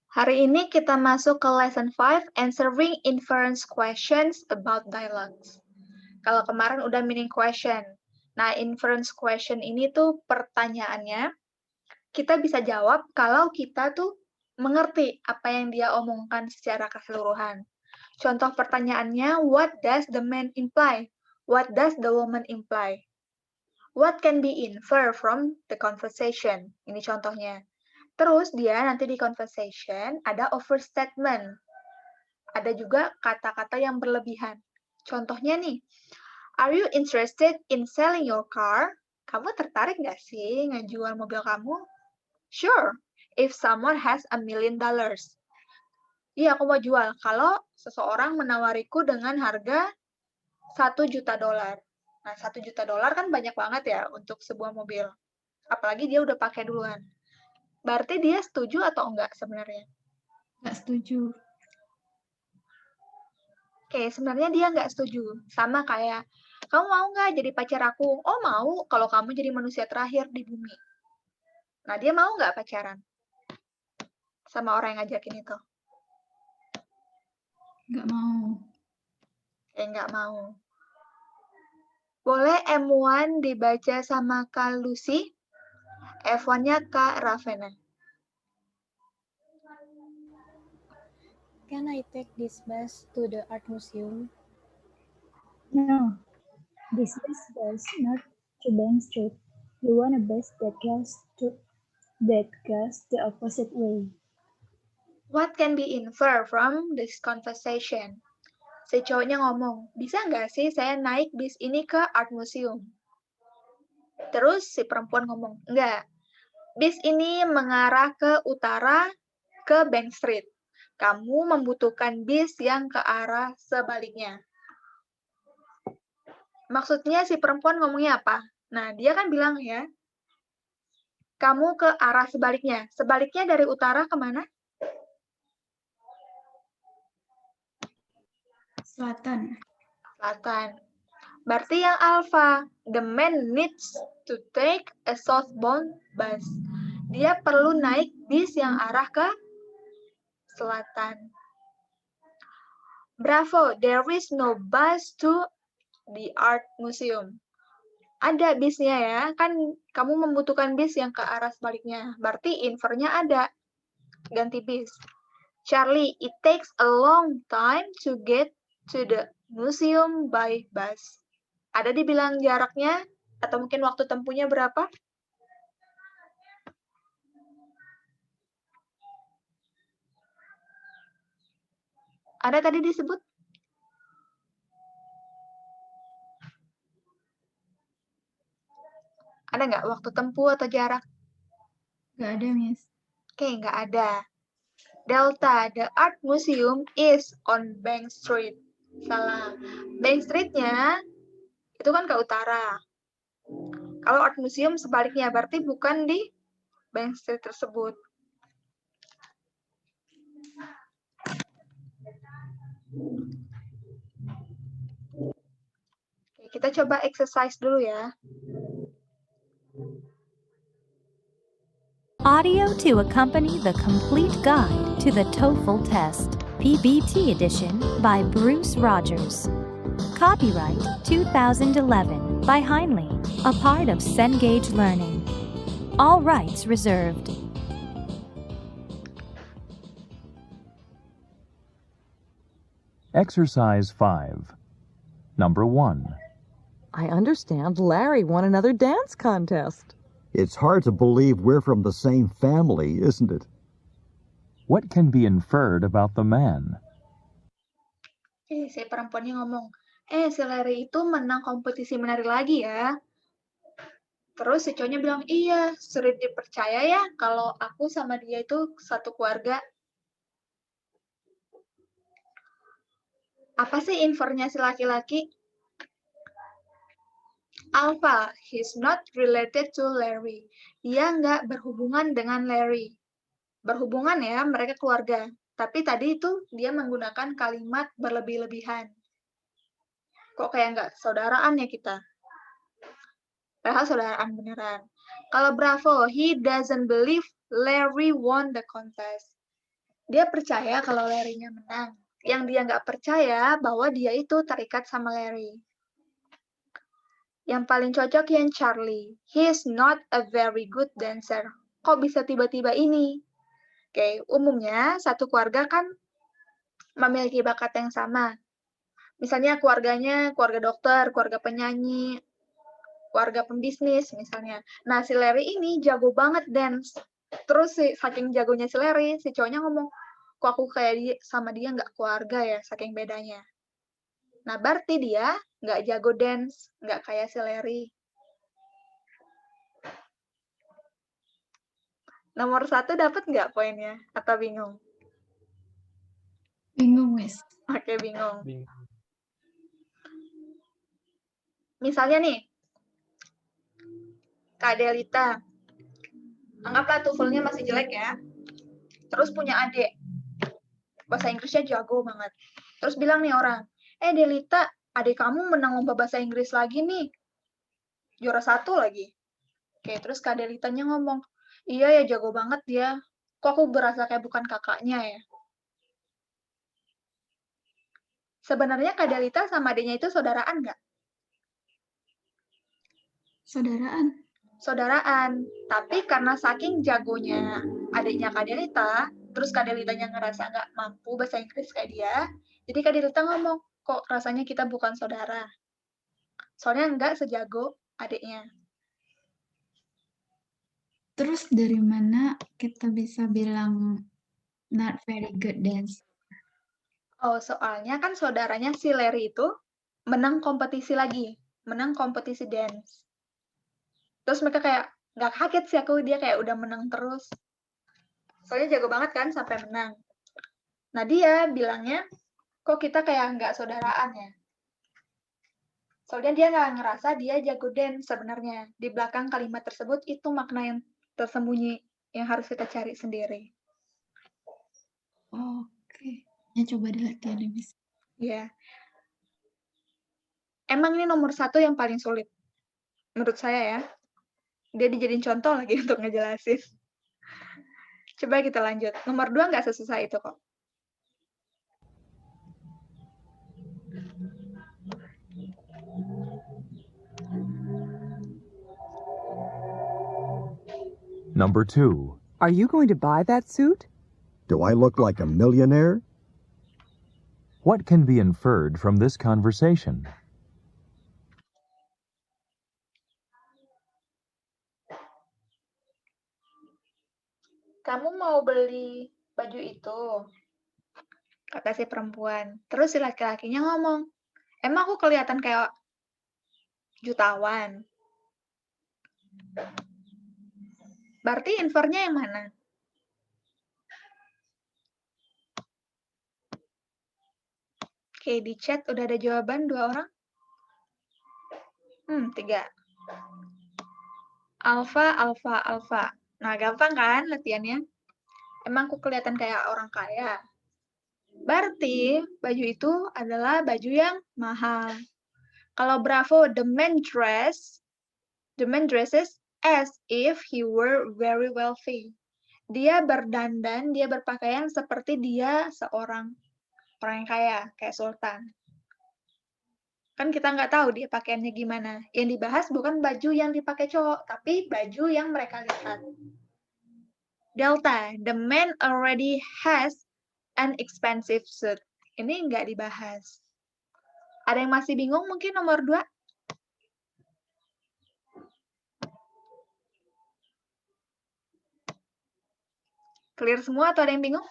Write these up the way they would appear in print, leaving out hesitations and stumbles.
Hari ini kita masuk ke lesson 5, answering inference questions about dialogues. Kalau kemarin udah meaning question. Nah, inference question ini tuh pertanyaannya, kita bisa jawab kalau kita tuh mengerti apa yang dia omongkan secara keseluruhan. Contoh pertanyaannya, what does the man imply? What does the woman imply? What can be inferred from the conversation? Ini contohnya. Terus dia nanti di conversation ada overstatement. Ada juga kata-kata yang berlebihan. Contohnya nih, are you interested in selling your car? Kamu tertarik nggak sih ngejual mobil kamu? Sure, if someone has $1 million. Iya, aku mau jual. Kalau seseorang menawariku dengan harga $1 juta. Nah, $1 juta kan banyak banget ya untuk sebuah mobil. Apalagi dia udah pakai duluan. Berarti dia setuju atau enggak sebenarnya? Nggak setuju. Oke, sebenarnya dia nggak setuju. Sama kayak, kamu mau nggak jadi pacar aku? Oh, mau kalau kamu jadi manusia terakhir di bumi. Nah, dia mau nggak pacaran sama orang yang ngajakin itu? Nggak mau. Nggak mau. Boleh M1 dibaca sama Kak Lucy? F1-nya Kak Ravena. Can I take this bus to the art museum? No, this bus goes north to Bank Street. You want a bus that goes the opposite way. What can be inferred from this conversation? Si cowoknya ngomong, bisa nggak sih saya naik bis ini ke art museum? Terus si perempuan ngomong, enggak. Bis ini mengarah ke utara ke Bank Street. Kamu membutuhkan bis yang ke arah sebaliknya. Maksudnya si perempuan ngomongnya apa? Nah, dia kan bilang ya, kamu ke arah sebaliknya. Sebaliknya dari utara kemana? Selatan. Selatan. Berarti yang alpha, the man needs to take a southbound bus. Dia perlu naik bis yang arah ke selatan. Bravo, there is no bus to the art museum. Ada bisnya ya, kan kamu membutuhkan bis yang ke arah sebaliknya. Berarti infernya ada. Ganti bis. Charlie, it takes a long time to get to the museum by bus. Ada dibilang jaraknya atau mungkin waktu tempuhnya berapa? Ada tadi disebut? Ada nggak waktu tempuh atau jarak? Nggak ada, Miss. Oke, nggak ada. Delta, the art museum is on Bank Street. Salah. Bank Street-nya itu kan ke utara. Kalau art museum sebaliknya, berarti bukan di Bank Street tersebut. Oke, kita coba exercise dulu ya. Audio to accompany the complete guide to the TOEFL test, PBT edition by Bruce Rogers. Copyright 2011 by Heinley, a part of Cengage Learning. All rights reserved. Exercise 5. Number 1. I understand Larry won another dance contest. It's hard to believe we're from the same family, isn't it? What can be inferred about the man? Si perempuannya ngomong, si Larry itu menang kompetisi menari lagi ya. Terus si cowoknya bilang, iya, sulit dipercaya ya kalau aku sama dia itu satu keluarga. Apa sih infernya si laki-laki? Alpha, he's not related to Larry. Dia nggak berhubungan dengan Larry. Berhubungan ya, mereka keluarga. Tapi tadi itu dia menggunakan kalimat berlebih-lebihan. Kok kayak nggak saudaraan ya kita? Padahal saudaraan beneran. Kalau Bravo, he doesn't believe Larry won the contest. Dia percaya kalau Larry-nya menang. Yang dia nggak percaya bahwa dia itu terikat sama Larry. Yang paling cocok yang Charlie. He is not a very good dancer. Kok bisa tiba-tiba ini? Oke, umumnya satu keluarga kan memiliki bakat yang sama. Misalnya keluarganya keluarga dokter, keluarga penyanyi, keluarga pembisnis misalnya. Nah, si Larry ini jago banget dance. Terus saking jagonya si Larry, si cowoknya ngomong, kok aku kayak sama dia nggak keluarga ya, saking bedanya. Nah, berarti dia nggak jago dance, nggak kayak si Larry. Nomor 1 dapat nggak poinnya? Atau bingung? Bingung, Miss. Oke, bingung. Misalnya nih, Kak Delita, anggaplah TOEFL-nya masih jelek ya, terus punya adik, bahasa Inggrisnya jago banget. Terus bilang nih orang, Delita, adik kamu menang lomba bahasa Inggris lagi nih, juara 1 lagi. Oke, terus Kak Delitanya ngomong, iya ya jago banget dia, kok aku berasa kayak bukan kakaknya ya. Sebenarnya Kak Delita sama adiknya itu saudaraan nggak? Saudaraan. Saudaraan, tapi karena saking jagonya adiknya Kak Delita, terus Kak Delitanya ngerasa nggak mampu bahasa Inggris kayak dia, jadi Kak Delita ngomong, kok rasanya kita bukan saudara. Soalnya nggak sejago adiknya. Terus dari mana kita bisa bilang not very good dance? Oh, soalnya kan saudaranya si Larry itu menang kompetisi lagi, menang kompetisi dance. Terus mereka kayak, nggak kaget sih aku, dia kayak udah menang terus. Soalnya jago banget kan sampai menang. Nah dia bilangnya, kok kita kayak nggak saudaraan ya? Soalnya dia nggak ngerasa dia jago dance sebenarnya. Di belakang kalimat tersebut itu makna yang tersembunyi yang harus kita cari sendiri. Oke. Ya coba dilatihan ya, Miss. Ya. Emang ini nomor 1 yang paling sulit. Menurut saya ya. Dia dijadiin contoh lagi untuk ngejelasin. Coba kita lanjut. Nomor 2 nggak sesusah itu kok. Number 2. Are you going to buy that suit? Do I look like a millionaire? What can be inferred from this conversation? Kamu mau beli baju itu? Kata si perempuan. Terus si laki-lakinya ngomong, emang aku kelihatan kayak jutawan? Berarti infernya yang mana? Oke, di chat udah ada jawaban 2 orang? 3. Alfa, alfa, alfa. Nah, gampang kan latihannya? Emang aku kelihatan kayak orang kaya? Berarti baju itu adalah baju yang mahal. Kalau Bravo, the man dresses as if he were very wealthy. Dia berdandan, dia berpakaian seperti dia seorang orang yang kaya, kayak sultan. Kan kita nggak tahu dia pakaiannya gimana. Yang dibahas bukan baju yang dipakai cowok, tapi baju yang mereka lihat. Delta, the man already has an expensive suit. Ini nggak dibahas. Ada yang masih bingung mungkin nomor 2? Clear semua atau ada yang bingung?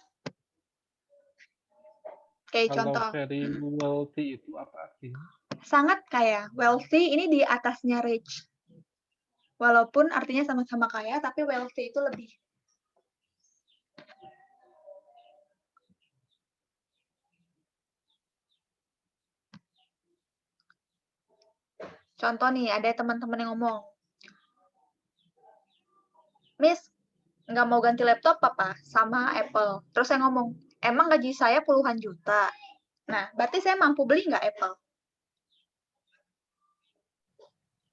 Oke, contoh. Kalau very wealthy itu apa artinya? Sangat kaya. Wealthy ini di atasnya rich. Walaupun artinya sama-sama kaya, tapi wealthy itu lebih. Contoh nih, ada teman-teman yang ngomong, Miss, nggak mau ganti laptop apa? Sama Apple. Terus saya ngomong, emang gaji saya puluhan juta. Nah, berarti saya mampu beli nggak Apple?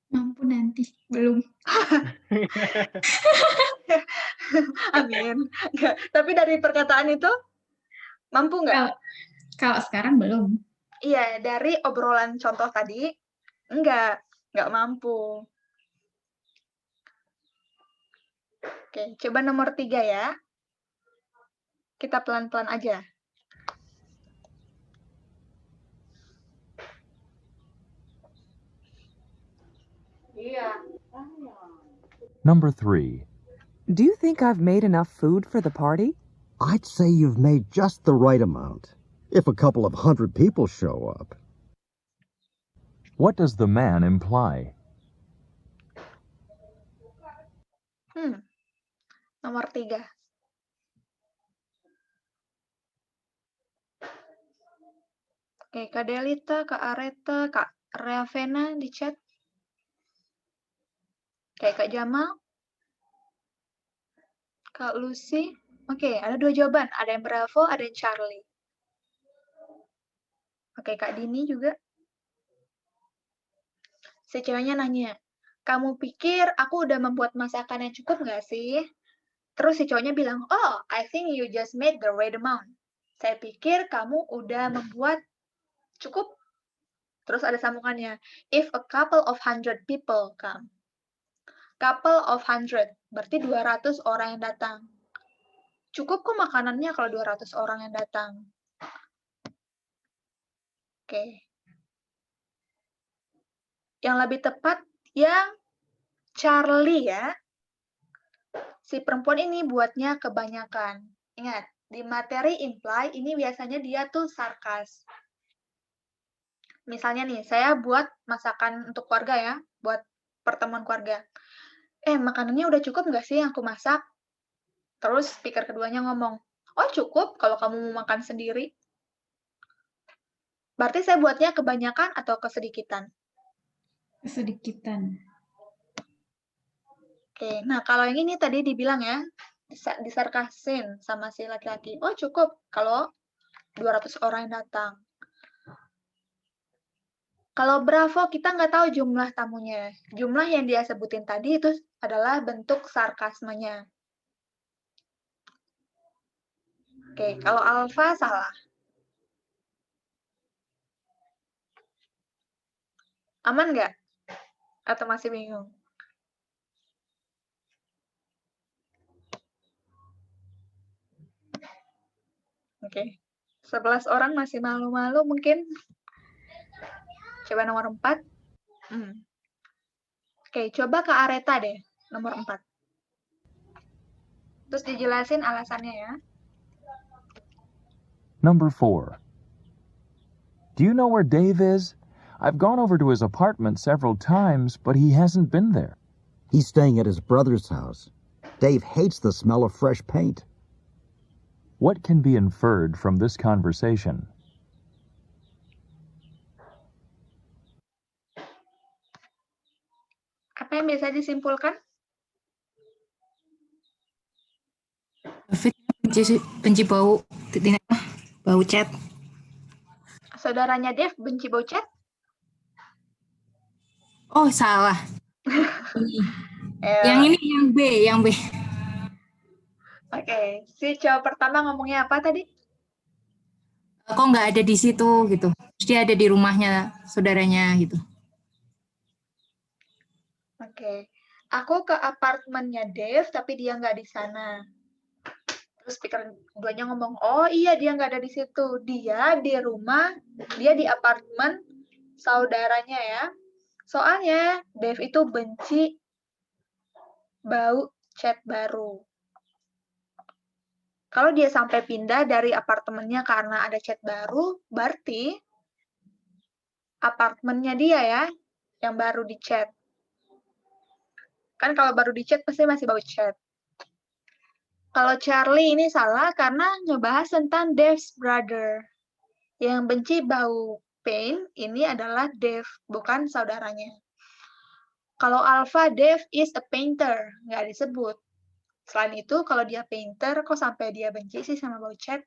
Mampu nanti. Belum. Amin. Nggak. Tapi dari perkataan itu, Mampu nggak? Kalau sekarang belum. Iya, dari obrolan contoh tadi, nggak mampu. Oke, coba nomor 3 ya. Kita pelan-pelan aja. Number 3. Do you think I've made enough food for the party? I'd say you've made just the right amount. If a couple of 100 people show up. What does the man imply? Nomor 3. Oke, Kak Delita, Kak Areta, Kak Reavena di chat. Oke, Kak Jamal. Kak Lucy. Oke, ada 2 jawaban. Ada yang Bravo, ada yang Charlie. Oke, Kak Dini juga. Si ceweknya nanya, kamu pikir aku udah membuat masakan yang cukup nggak sih? Terus si cowoknya bilang, oh, I think you just made the right amount. Saya pikir kamu udah membuat cukup. Terus ada sambungannya, if a couple of 100 people come. Couple of 100, berarti 200 orang yang datang. Cukup kok makanannya kalau 200 orang yang datang. Oke. Yang lebih tepat, yang Charlie ya. Si perempuan ini buatnya kebanyakan. Ingat, di materi imply ini biasanya dia tuh sarkas. Misalnya nih, saya buat masakan untuk keluarga ya, buat pertemuan keluarga. Makanannya udah cukup nggak sih yang aku masak? Terus speaker keduanya ngomong, oh cukup kalau kamu mau makan sendiri. Berarti saya buatnya kebanyakan atau kesedikitan? Kesedikitan. Oke, nah kalau yang ini tadi dibilang ya, disarkasin sama si laki-laki. Oh cukup kalau 200 orang yang datang. Kalau Bravo, kita nggak tahu jumlah tamunya. Jumlah yang dia sebutin tadi itu adalah bentuk sarkasmenya. Oke, kalau Alpha salah. Aman nggak? Atau masih bingung? Oke, 11 orang masih malu-malu mungkin. Coba nomor 4. Oke, coba ke Areta deh, nomor 4. Terus dijelasin alasannya ya. Number 4. Do you know where Dave is? I've gone over to his apartment several times, but he hasn't been there. He's staying at his brother's house. Dave hates the smell of fresh paint. What can be inferred from this conversation? Apa yang bisa disimpulkan? David benci bau chat. Saudaranya Dev benci bau chat? Oh, salah. Yang ini yang B. Oke, si cowok pertama ngomongnya apa tadi? Kok nggak ada di situ gitu. Terus dia ada di rumahnya saudaranya gitu. Oke, aku ke apartemennya Dev, tapi dia nggak di sana. Terus speaker keduanya ngomong, oh iya dia nggak ada di situ. Dia di rumah, dia di apartemen saudaranya ya. Soalnya Dev itu benci bau cat baru. Kalau dia sampai pindah dari apartemennya karena ada cat baru, berarti apartemennya dia ya, yang baru dicat. Kan kalau baru dicat pasti masih bau cat. Kalau Charlie ini salah karena ngebahas tentang Dave's brother. Yang benci bau paint ini adalah Dave, bukan saudaranya. Kalau Alpha, Dave is a painter, nggak disebut. Selain itu, kalau dia painter, kok sampai dia benci sih sama bau cat?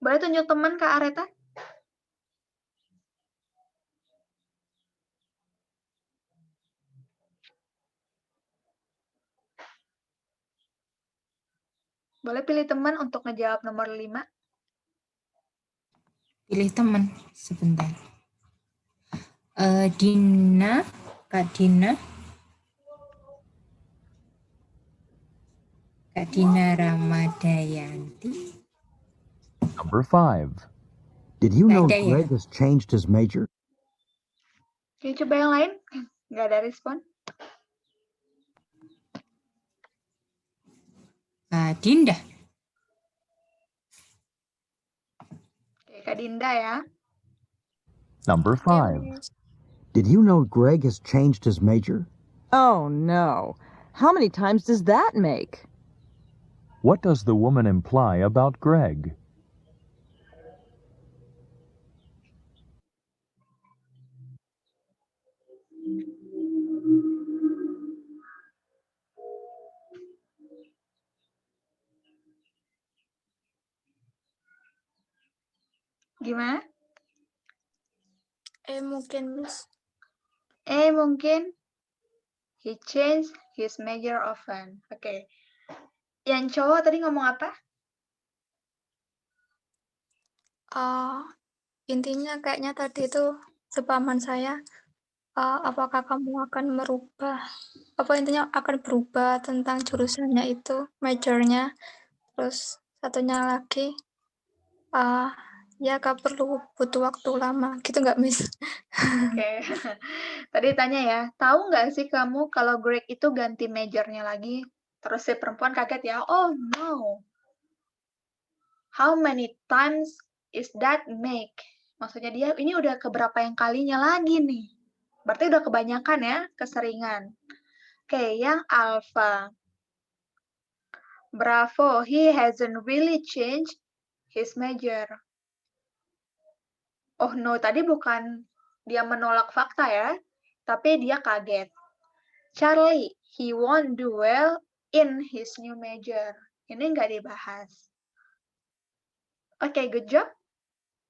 Boleh tunjuk teman, Kak Areta? Boleh pilih teman untuk ngejawab nomor 5. Pilih teman sebentar. Dina, Kak Dina. Kak Dina Ramadayanti. Number 5. Did you know Nggak ada ya? Greg has changed his major? Oke, coba yang lain. Nggak ada respon. Kak Dinda. Oke, Kak Dinda ya. Number 5. Did you know Greg has changed his major? Oh, no. How many times does that make? What does the woman imply about Greg? Gimana? Mungkin, Miss. Mungkin he changed his major often. Oke. Yang cowok tadi ngomong apa? Intinya kayaknya tadi itu sepaman saya, apakah kamu akan merubah, intinya akan berubah tentang jurusannya itu, majornya. Terus satunya lagi, ya gak perlu butuh waktu lama, gitu nggak, Miss? Oke. Tadi tanya ya, tahu nggak sih kamu kalau Greg itu ganti majornya lagi? Terus si perempuan kaget ya, oh no. How many times is that make? Maksudnya dia ini udah keberapa yang kalinya lagi nih. Berarti udah kebanyakan ya, keseringan. Oke, yang alpha. Bravo, he hasn't really changed his major. Oh no, tadi bukan dia menolak fakta ya, tapi dia kaget. Charlie, he won't do well in his new major. Ini nggak dibahas. Oke, good job.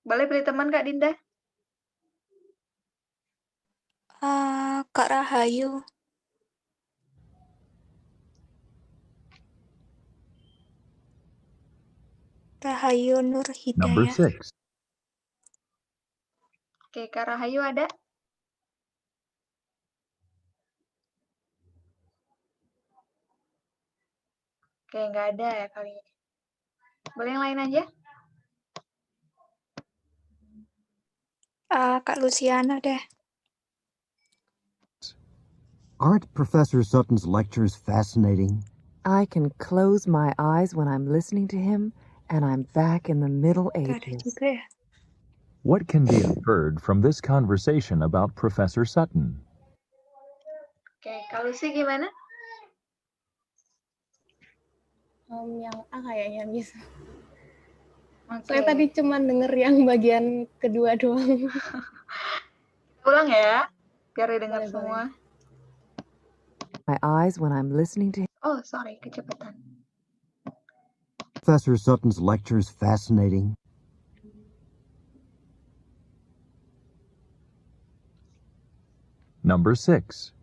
Boleh pilih teman Kak Dinda? Kak Rahayu. Rahayu Nur Number Hidayah. 6. Oke, Kak Rahayu ada? Oke, nggak ada ya kali ini. Boleh yang lain aja? Kak Luciana deh. Aren't Professor Sutton's lectures fascinating? I can close my eyes when I'm listening to him, and I'm back in the Middle Gak ada Ages. juga ya. What can be inferred from this conversation about Professor Sutton? Oke, kalau sih gimana? Yang A kayaknya, Miss. Oke. Saya tadi cuma denger yang bagian kedua doang. Ulang ya, biar didengar Boleh, semua. My eyes when I'm listening to him. Oh, sorry, kecepatan. Professor Sutton's lectures fascinating. Number 6.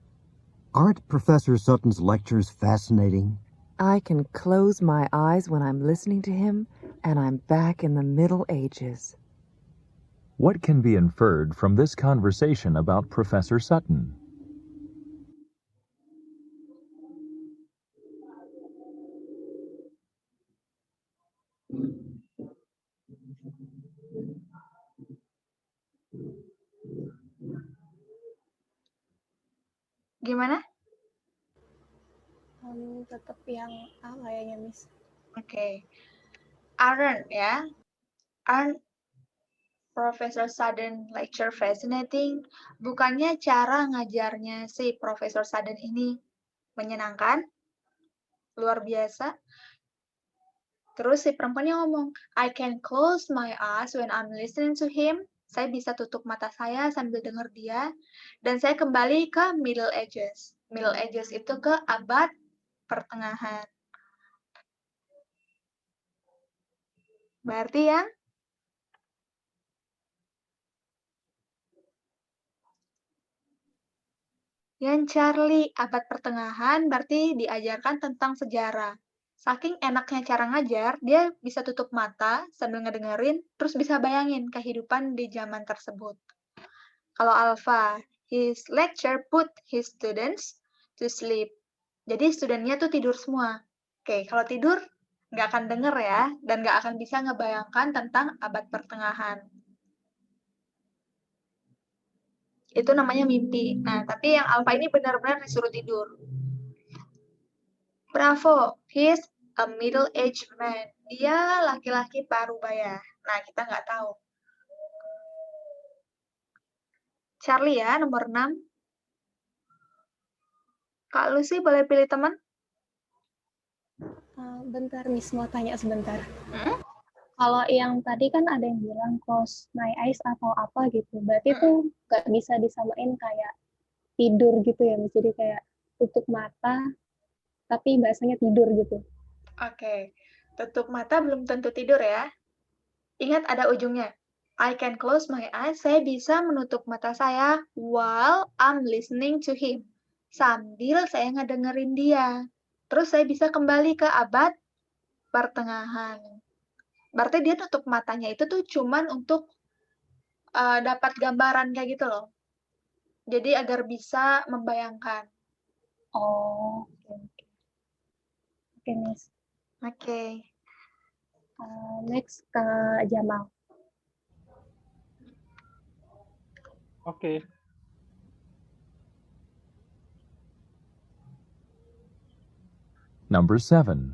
Aren't Professor Sutton's lectures fascinating? I can close my eyes when I'm listening to him, and I'm back in the Middle Ages. What can be inferred from this conversation about Professor Sutton? Gimana? Tetap yang A kayaknya, Miss. Oke. Aren't ya. Aren't Professor Sutton lecture fascinating? Bukannya cara ngajarnya si Professor Sutton ini menyenangkan? Luar biasa. Terus si perempuannya ngomong, I can close my eyes when I'm listening to him. Saya bisa tutup mata saya sambil dengar dia. Dan saya kembali ke Middle Ages. Middle Ages itu ke abad pertengahan. Berarti yang Charlie abad pertengahan berarti diajarkan tentang sejarah. Saking enaknya cara ngajar, dia bisa tutup mata sambil ngedengerin, terus bisa bayangin kehidupan di zaman tersebut. Kalau Alpha, his lecture put his students to sleep. Jadi studentnya tuh tidur semua. Oke, kalau tidur nggak akan denger ya, dan nggak akan bisa ngebayangkan tentang abad pertengahan. Itu namanya mimpi. Nah, tapi yang Alpha ini benar-benar disuruh tidur. Bravo, he's a middle-aged man. Dia laki-laki parubaya. Nah, kita nggak tahu. Charlie ya, nomor 6. Kak Lucy boleh pilih teman? Bentar, Miss, mau tanya sebentar. Kalau yang tadi kan ada yang bilang close my eyes atau apa gitu. Berarti itu nggak bisa disamain kayak tidur gitu ya, Miss. Jadi kayak tutup mata, tapi bahasanya tidur gitu. Oke, tutup mata belum tentu tidur ya. Ingat ada ujungnya. I can close my eyes, saya bisa menutup mata saya while I'm listening to him. Sambil saya ngedengerin dia. Terus saya bisa kembali ke abad pertengahan. Berarti dia tutup matanya itu tuh cuman untuk dapat gambaran kayak gitu loh. Jadi agar bisa membayangkan. Oh, oke, Miss. Oke. Next ke Jamal. Oke. Number 7.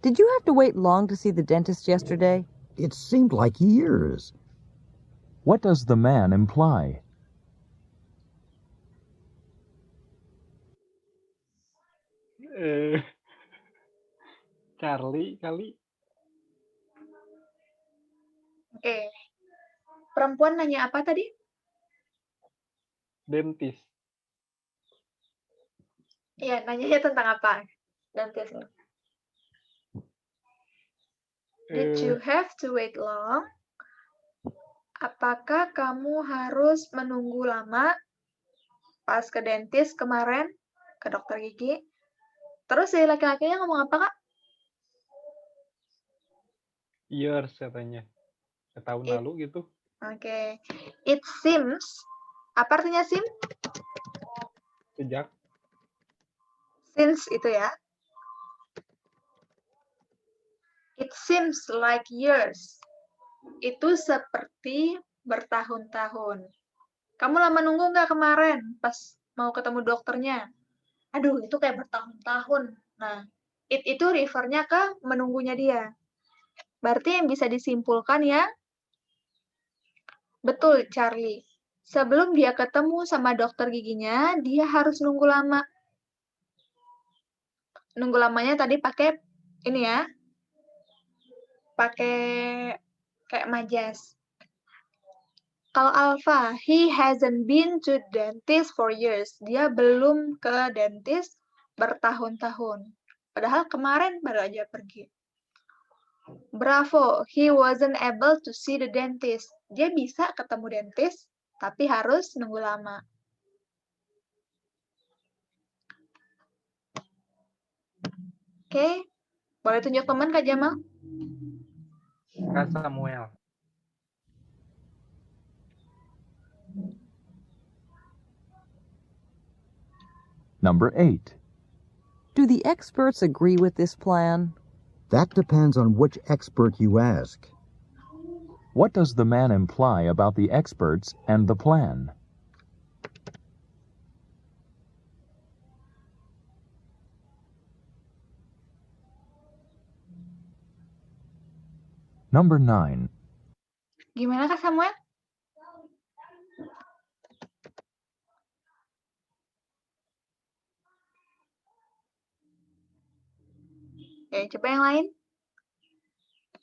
Did you have to wait long to see the dentist yesterday? It seemed like years. What does the man imply? Charlie kali. Oke. Perempuan nanya apa tadi? Dentist. Iya, nanyanya tentang apa? Dentist. Did you have to wait long? Apakah kamu harus menunggu lama pas ke dentist kemarin, ke dokter gigi? Terus si laki-lakinya ngomong apa, Kak? Years katanya. Setahun lalu gitu. Oke. It seems. Apa artinya sim? Sejak. Since itu ya. It seems like years. Itu seperti bertahun-tahun. Kamu lama nunggu nggak kemarin pas mau ketemu dokternya? Aduh, itu kayak bertahun-tahun. Nah, itu refernya ke menunggunya dia. Berarti yang bisa disimpulkan ya, betul Charlie. Sebelum dia ketemu sama dokter giginya, dia harus nunggu lama. Nunggu lamanya tadi pakai ini ya, pakai kayak majas. Kalau Alpha, he hasn't been to dentist for years. Dia belum ke dentist bertahun-tahun. Padahal kemarin baru aja pergi. Bravo, he wasn't able to see the dentist. Dia bisa ketemu dentist, tapi harus nunggu lama. Oke, boleh tunjuk teman Kak Jamal? Kak Samuel. Number 8. Do the experts agree with this plan? That depends on which expert you ask. What does the man imply about the experts and the plan? Number 9. Gimana Kak Samuel? Oke, coba yang lain.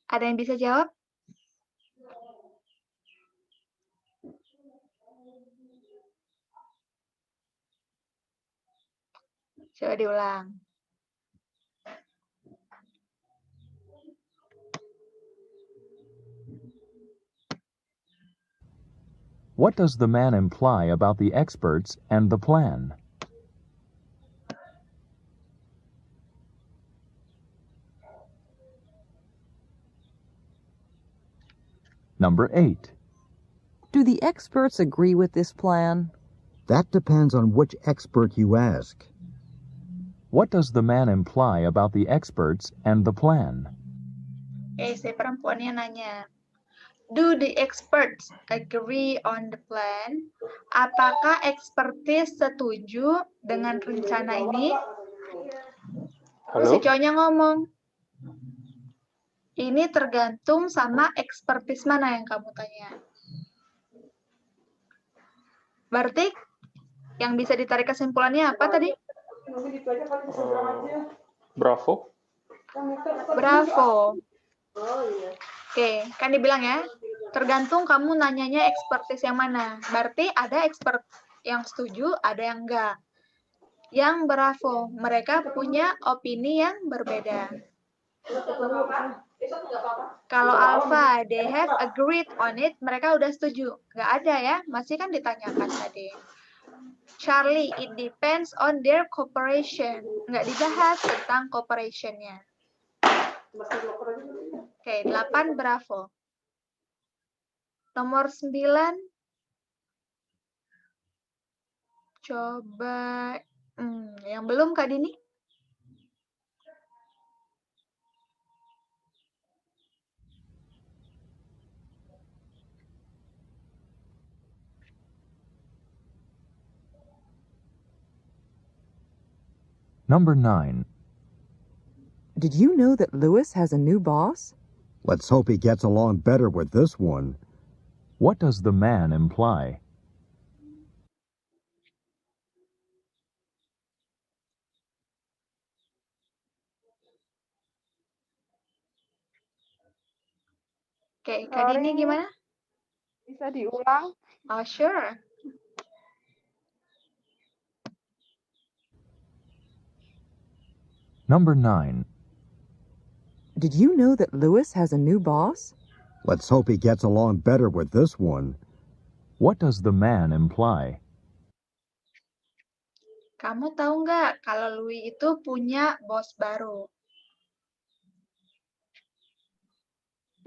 Ada yang bisa jawab? Coba diulang. What does the man imply about the experts and the plan? Number 8. Do the experts agree with this plan? That depends on which expert you ask. What does the man imply about the experts and the plan? Si perempuannya nanya, do the experts agree on the plan? Apakah ekspertis setuju dengan rencana ini? Terus si Halo? cowoknya ngomong, ini tergantung sama ekspertis mana yang kamu tanya. Berarti yang bisa ditarik kesimpulannya apa tadi? Bravo. Bravo. Oke, kan dibilang ya, tergantung kamu nanyanya ekspertis yang mana. Berarti ada expert yang setuju, ada yang enggak. Yang bravo, mereka punya opini yang berbeda. Kalau alpha, they have agreed on it, mereka udah setuju. Nggak ada ya, masih kan ditanyakan tadi. Charlie, it depends on their cooperation. Nggak dibahas tentang cooperation-nya. Oke, 8 bravo. Nomor 9. Coba, yang belum Kak Dini? Number 9. Did you know that Lewis has a new boss? Let's hope he gets along better with this one. What does the man imply? Oke, Kak Dini gimana? Bisa diulang? Oh, sure. Number 9. Did you know that Lewis has a new boss? Let's hope he gets along better with this one. What does the man imply? Kamu tahu nggak kalau Louis itu punya bos baru?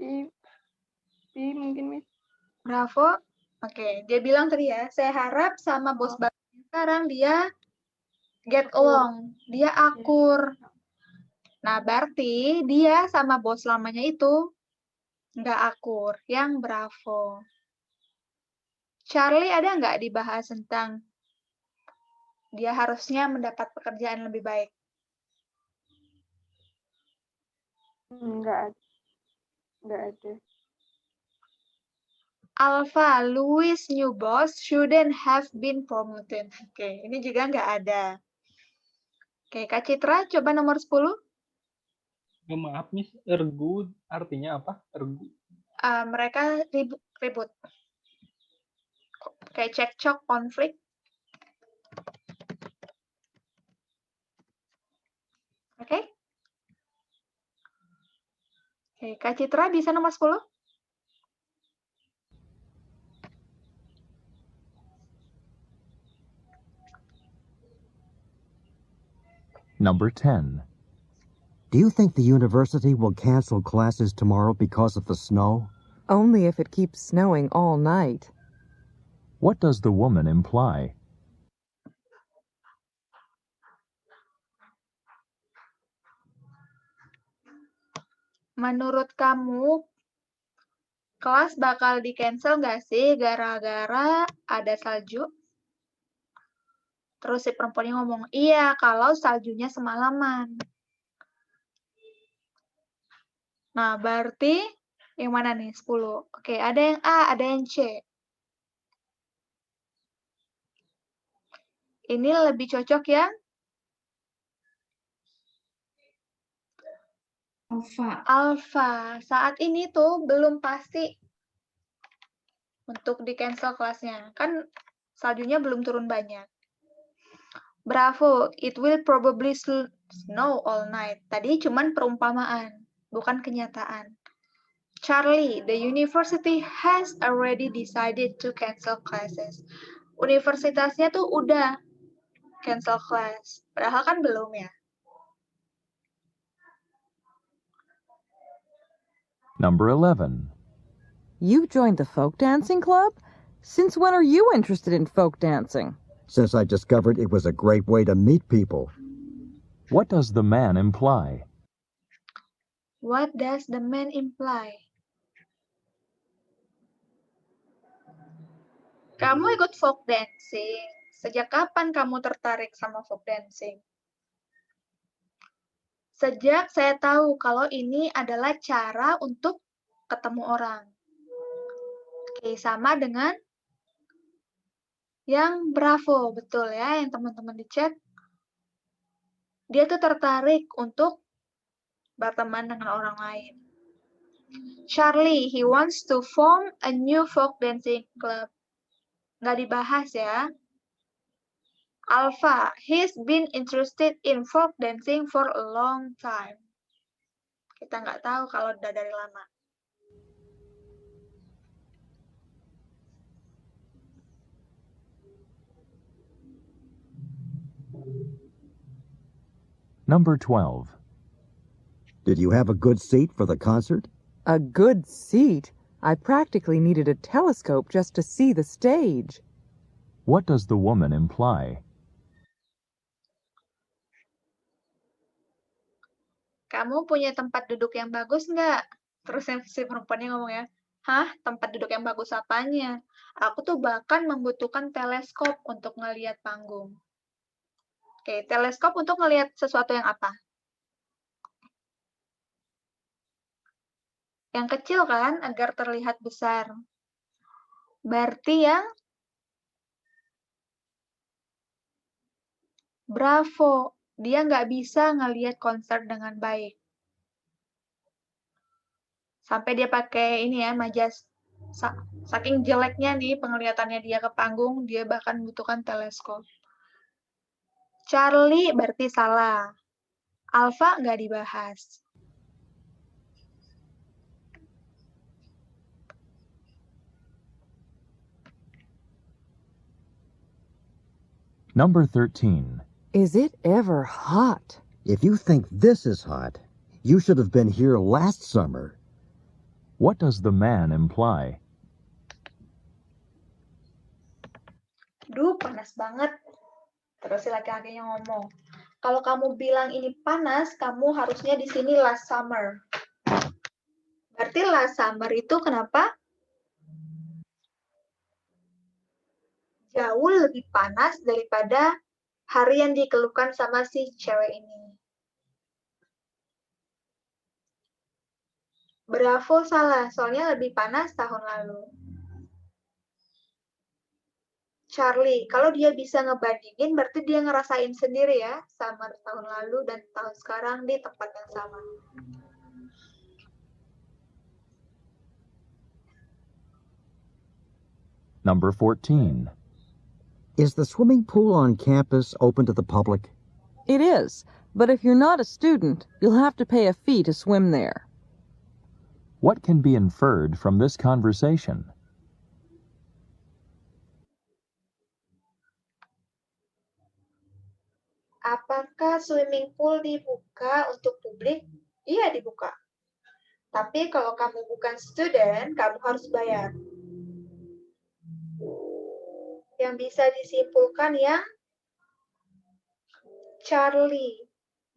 I mungkin, Miss. Bravo. Oke, dia bilang tadi ya, saya harap sama bos baru sekarang dia get along, dia akur. Nah, berarti dia sama bos lamanya itu nggak akur, yang bravo. Charlie ada nggak dibahas tentang dia harusnya mendapat pekerjaan lebih baik? Nggak ada. Alpha, Louis' new boss shouldn't have been promoted. Oke, ini juga nggak ada. Oke, Kak Citra, coba nomor 10. Maaf, Miss. Ergu artinya apa? Ergu. Mereka ribut. Kayak cekcok, konflik. Oke? Oke, Kak Citra bisa nomor 10? Number 10. Do you think the university will cancel classes tomorrow because of the snow? Only if it keeps snowing all night. What does the woman imply? Menurut kamu, kelas bakal di-cancel nggak sih gara-gara ada salju? Terus si perempuannya ngomong, iya kalau saljunya semalaman. Nah, berarti yang mana nih? 10. Oke, ada yang A, ada yang C. Ini lebih cocok yang Alpha. Saat ini tuh belum pasti untuk di-cancel kelasnya. Kan saljunya belum turun banyak. Bravo, it will probably snow all night. Tadi cuman perumpamaan, bukan kenyataan. Charlie, the university has already decided to cancel classes. Universitasnya tuh udah cancel class. Padahal kan belum ya. Number 11. You joined the folk dancing club? Since when are you interested in folk dancing? Since I discovered it was a great way to meet people. What does the man imply? What does the man imply? Kamu ikut folk dancing. Sejak kapan kamu tertarik sama folk dancing? Sejak saya tahu kalau ini adalah cara untuk ketemu orang. Oke, sama dengan yang bravo, betul ya, yang teman-teman di chat. Dia tuh tertarik untuk berteman dengan orang lain. Charlie, he wants to form a new folk dancing club. Nggak dibahas ya. Alpha, he's been interested in folk dancing for a long time. Kita nggak tahu kalau udah dari lama. Number 12. Did you have a good seat for the concert? A good seat? I practically needed a telescope just to see the stage. What does the woman imply? Kamu punya tempat duduk yang bagus nggak? Terus yang si perempuannya ngomong ya, hah, tempat duduk yang bagus apanya? Aku tuh bahkan membutuhkan teleskop untuk ngelihat panggung. Oke, teleskop untuk ngelihat sesuatu yang apa? Yang kecil kan, agar terlihat besar. Berarti yang bravo, dia nggak bisa ngelihat konser dengan baik. Sampai dia pakai ini ya, majas. Saking jeleknya nih penglihatannya dia ke panggung, dia bahkan membutuhkan teleskop. Charlie berarti salah. Alpha nggak dibahas. Number 13. Is it ever hot? If you think this is hot, you should have been here last summer. What does the man imply? Duh, panas banget. Terus si laki-lakinya ngomong, kalau kamu bilang ini panas, kamu harusnya di sini last summer. Berarti last summer itu kenapa? Jauh lebih panas daripada hari yang dikeluhkan sama si cewek ini. Bravo, salah. Soalnya lebih panas tahun lalu. Charlie, kalau dia bisa ngebandingin, berarti dia ngerasain sendiri ya, summer tahun lalu dan tahun sekarang di tempat yang sama. Number 14. Is the swimming pool on campus open to the public? It is, but if you're not a student, you'll have to pay a fee to swim there. What can be inferred from this conversation? Apakah swimming pool dibuka untuk publik? Iya, dibuka. Tapi kalau kamu bukan student, kamu harus bayar. Yang bisa disimpulkan yang Charlie.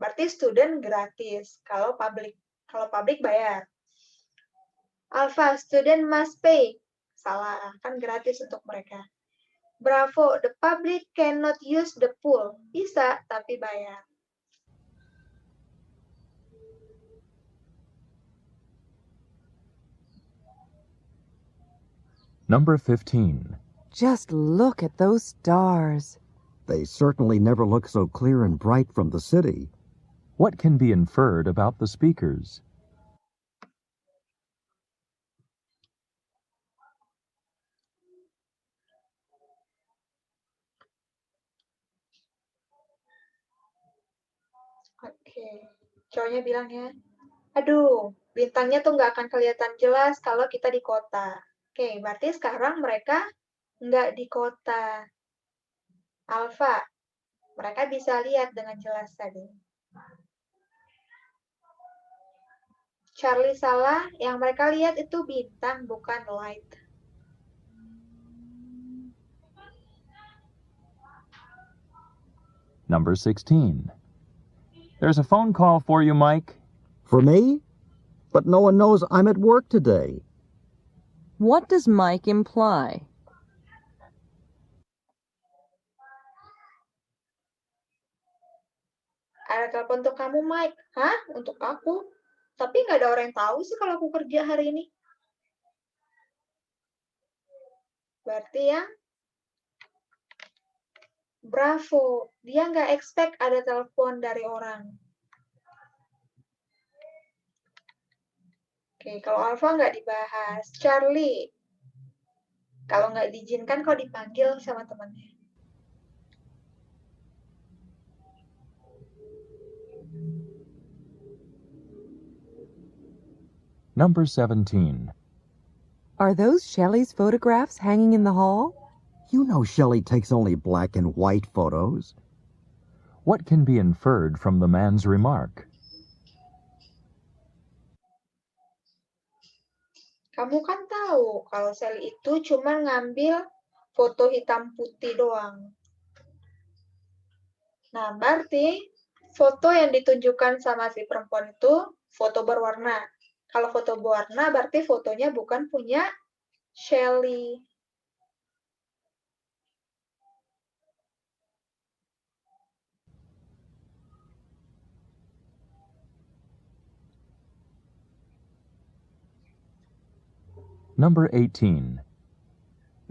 Berarti student gratis. Kalau public bayar. Alpha, student must pay. Salah, kan gratis untuk mereka. Bravo, the public cannot use the pool. Bisa, tapi bayar. Number 15. Just look at those stars. They certainly never look so clear and bright from the city. What can be inferred about the speakers? Oke, cowoknya bilang ya, aduh, bintangnya tuh nggak akan kelihatan jelas kalau kita di kota. Oke, berarti sekarang mereka nggak di kota. Alpha, mereka bisa lihat dengan jelas tadi. Charlie salah, yang mereka lihat itu bintang, bukan light. Number 16. There's a phone call for you, Mike. For me? But no one knows I'm at work today. What does Mike imply? Ada telepon untuk kamu, Mike. Hah? Untuk aku? Tapi nggak ada orang yang tahu sih kalau aku kerja hari ini. Berarti yang Bravo. Dia nggak expect ada telepon dari orang. Oke, kalau Alpha nggak dibahas. Charlie. Kalau nggak diizinkan, kok dipanggil sama temannya. Number 17. Are those Shelley's photographs hanging in the hall? You know Shelley takes only black and white photos. What can be inferred from the man's remark? Kamu kan tahu kalau Sally itu cuma ngambil foto hitam putih doang. Nah, berarti foto yang ditunjukkan sama si perempuan itu foto berwarna. Kalau foto berwarna berarti fotonya bukan punya Shelly. Number 18.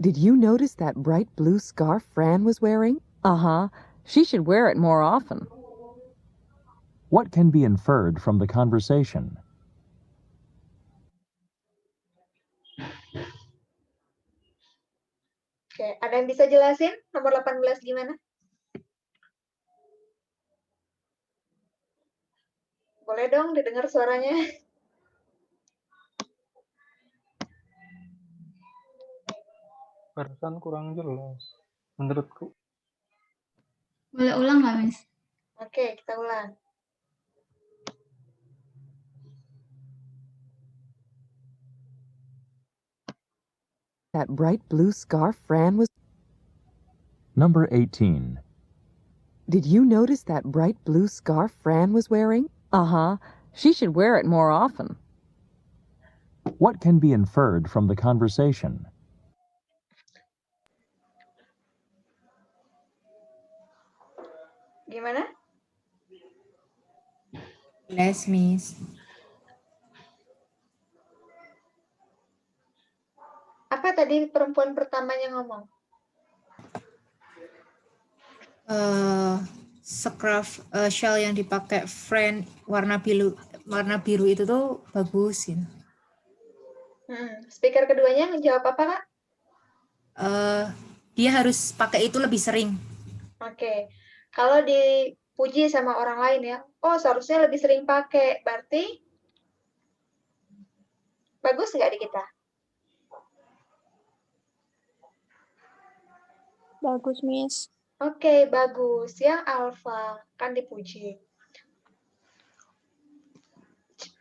Did you notice that bright blue scarf Fran was wearing? Uh-huh. She should wear it more often. What can be inferred from the conversation? Oke, ada yang bisa jelasin nomor 18 gimana? Boleh dong didengar suaranya? Barusan kurang jelas, menurutku. Boleh ulang nggak, Miss? Oke, kita ulang. That bright blue scarf Fran was... Number 18. Did you notice that bright blue scarf Fran was wearing? Uh-huh. She should wear it more often. What can be inferred from the conversation? Gimana? Jelas, Miss. Apa tadi perempuan pertamanya ngomong? Scarf shawl yang dipakai Fran warna biru itu tuh bagus gitu. Speaker keduanya ngejawab apa, Kak? Dia harus pakai itu lebih sering. Oke. Kalau dipuji sama orang lain ya, oh seharusnya lebih sering pakai, berarti bagus nggak di kita? Bagus, Miss. Oke, bagus. Yang Alpha kan dipuji.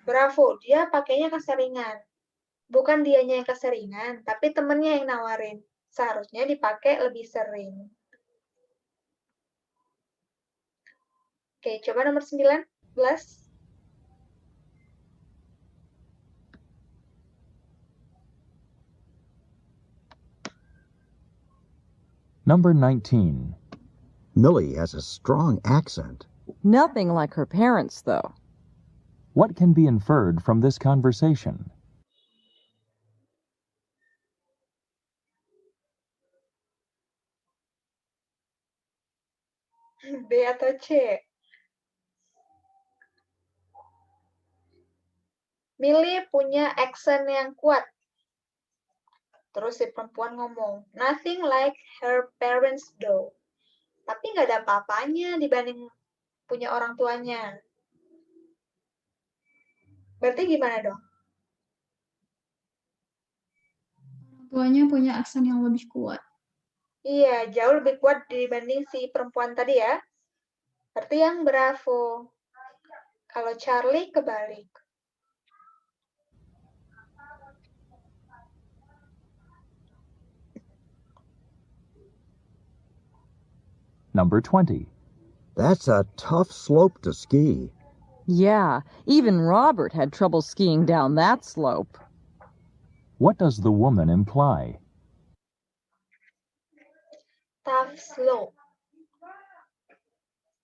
Bravo, dia pakainya keseringan. Bukan dianya yang keseringan, tapi temennya yang nawarin. Seharusnya dipakai lebih sering. Oke, coba nomor 19. Number 19. Millie has a strong accent. Nothing like her parents, though. What can be inferred from this conversation? B atau C? Millie punya accent yang kuat. Terus si perempuan ngomong, nothing like her parents do. Tapi nggak ada apa-apanya dibanding punya orang tuanya. Berarti gimana dong? Orang tuanya punya aksen yang lebih kuat. Iya, jauh lebih kuat dibanding si perempuan tadi ya. Berarti yang Bravo. Kalau Charlie kebalik. Number 20. That's a tough slope to ski. Yeah, even Robert had trouble skiing down that slope. What does the woman imply? Tough slope.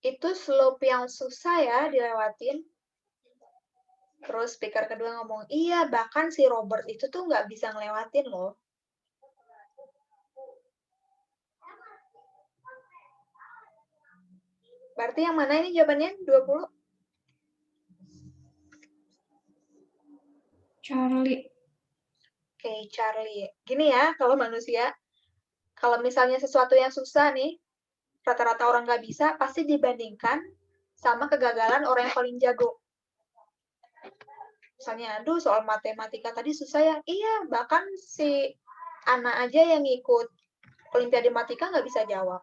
Itu slope yang susah ya dilewatin. Terus speaker kedua ngomong, iya bahkan si Robert itu tuh nggak bisa ngelewatin loh. Berarti yang mana ini jawabannya? 20? Charlie. Oke, Charlie. Gini ya, kalau manusia, kalau misalnya sesuatu yang susah nih, rata-rata orang nggak bisa, pasti dibandingkan sama kegagalan orang yang paling jago. Misalnya, aduh soal matematika tadi susah ya. Iya, bahkan si Ana aja yang ikut Olimpiade Matematika nggak bisa jawab.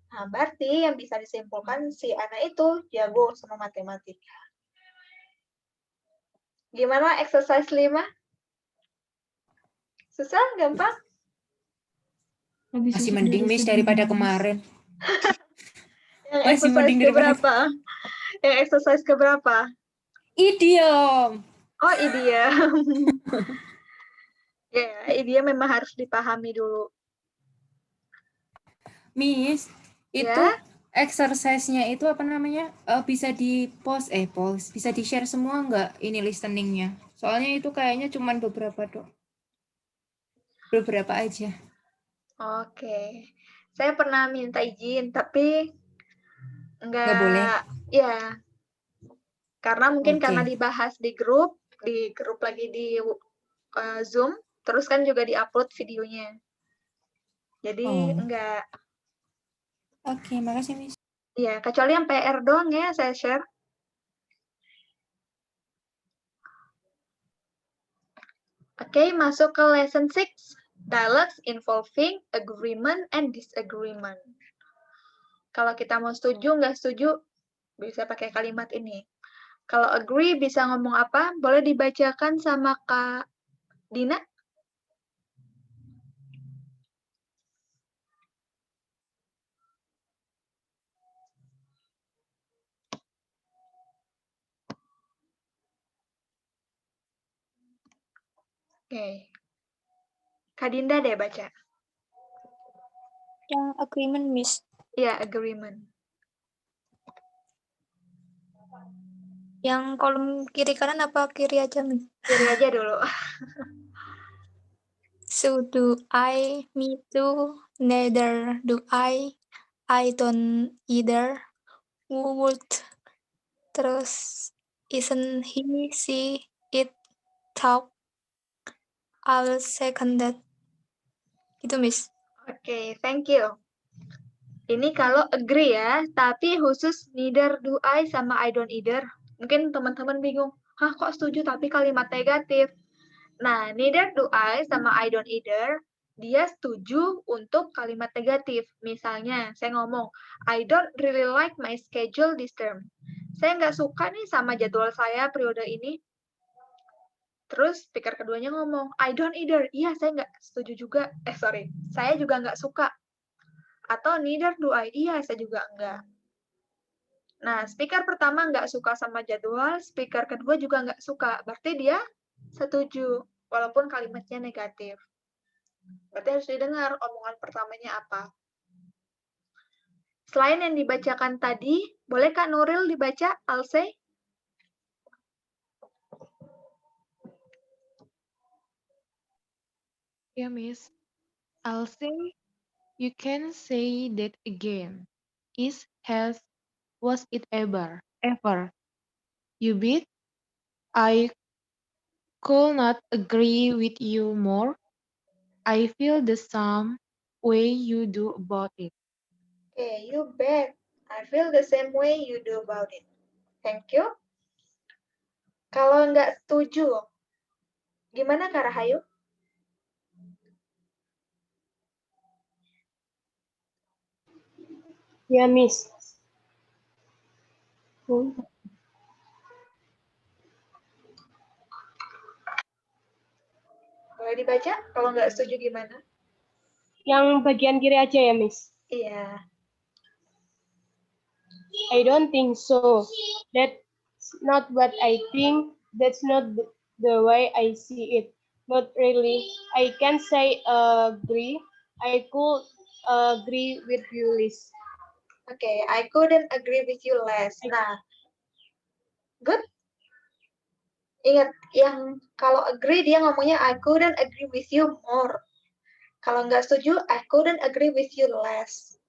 Nah, berarti yang bisa disimpulkan si Ana itu jago sama matematika. Gimana exercise 5? Susah? Gampang? Masih mending, Miss, daripada kemarin. Yang Masih exercise mending daripada keberapa? Yang exercise keberapa? Idiom. Oh, idiom. Ya, idiom memang harus dipahami dulu. Miss, itu Ya? exercise-nya itu apa namanya? Bisa di-post, bisa di-share semua nggak ini listeningnya? Soalnya itu kayaknya cuman beberapa aja. Oke. Saya pernah minta izin, tapi Nggak boleh? Ya. Karena mungkin Oke. karena dibahas di grup lagi di Zoom, terus kan juga di-upload videonya. Jadi enggak. Oke, makasih, Miss. Iya, kecuali yang PR doang ya saya share. Oke, masuk ke lesson 6. Dialogues involving agreement and disagreement. Kalau kita mau setuju, nggak setuju, bisa pakai kalimat ini. Kalau agree bisa ngomong apa? Boleh dibacakan sama Kak Dina? Oke. Kak Dinda deh baca. Yang agreement, Miss. Iya, agreement. Yang kolom kiri kanan apa kiri aja, Miss? Kiri aja dulu. So do I, me too, neither do I don't either, would, terus isn't he, she, it, talk, I'll second that. Itu, Miss. Oke, thank you. Ini kalau agree ya, tapi khusus neither do I sama I don't either. Mungkin teman-teman bingung, hah kok setuju tapi kalimat negatif? Nah, neither do I sama I don't either, dia setuju untuk kalimat negatif. Misalnya, saya ngomong, I don't really like my schedule this term. Saya nggak suka nih sama jadwal saya periode ini. Terus speaker keduanya ngomong, I don't either. Iya, saya nggak setuju juga. Saya juga nggak suka. Atau neither do I. Iya, saya juga enggak. Nah, speaker pertama nggak suka sama jadwal, speaker kedua juga nggak suka. Berarti dia setuju, walaupun kalimatnya negatif. Berarti harus didengar omongan pertamanya apa. Selain yang dibacakan tadi, boleh Kak Nuril dibaca, I'll say? Yeah, Miss. I'll say, you can say that again. Is, has, was it ever? You bet. I could not agree with you more. I feel the same way you do about it. Okay, you bet. I feel the same way you do about it. Thank you. Kalau nggak setuju, gimana Kak Rahayu? Ya, Miss. Boleh dibaca? Kalau nggak setuju gimana? Yang bagian kiri aja ya, Miss. Iya. I don't think so. That's not what I think. That's not the way I see it. Not really. I can't say agree. I could agree with you, Liz. Okay, I couldn't agree with you less. Nah, good. Ingat, yang kalau agree dia ngomongnya I couldn't agree with you more. Kalau nggak setuju, I couldn't agree with you less.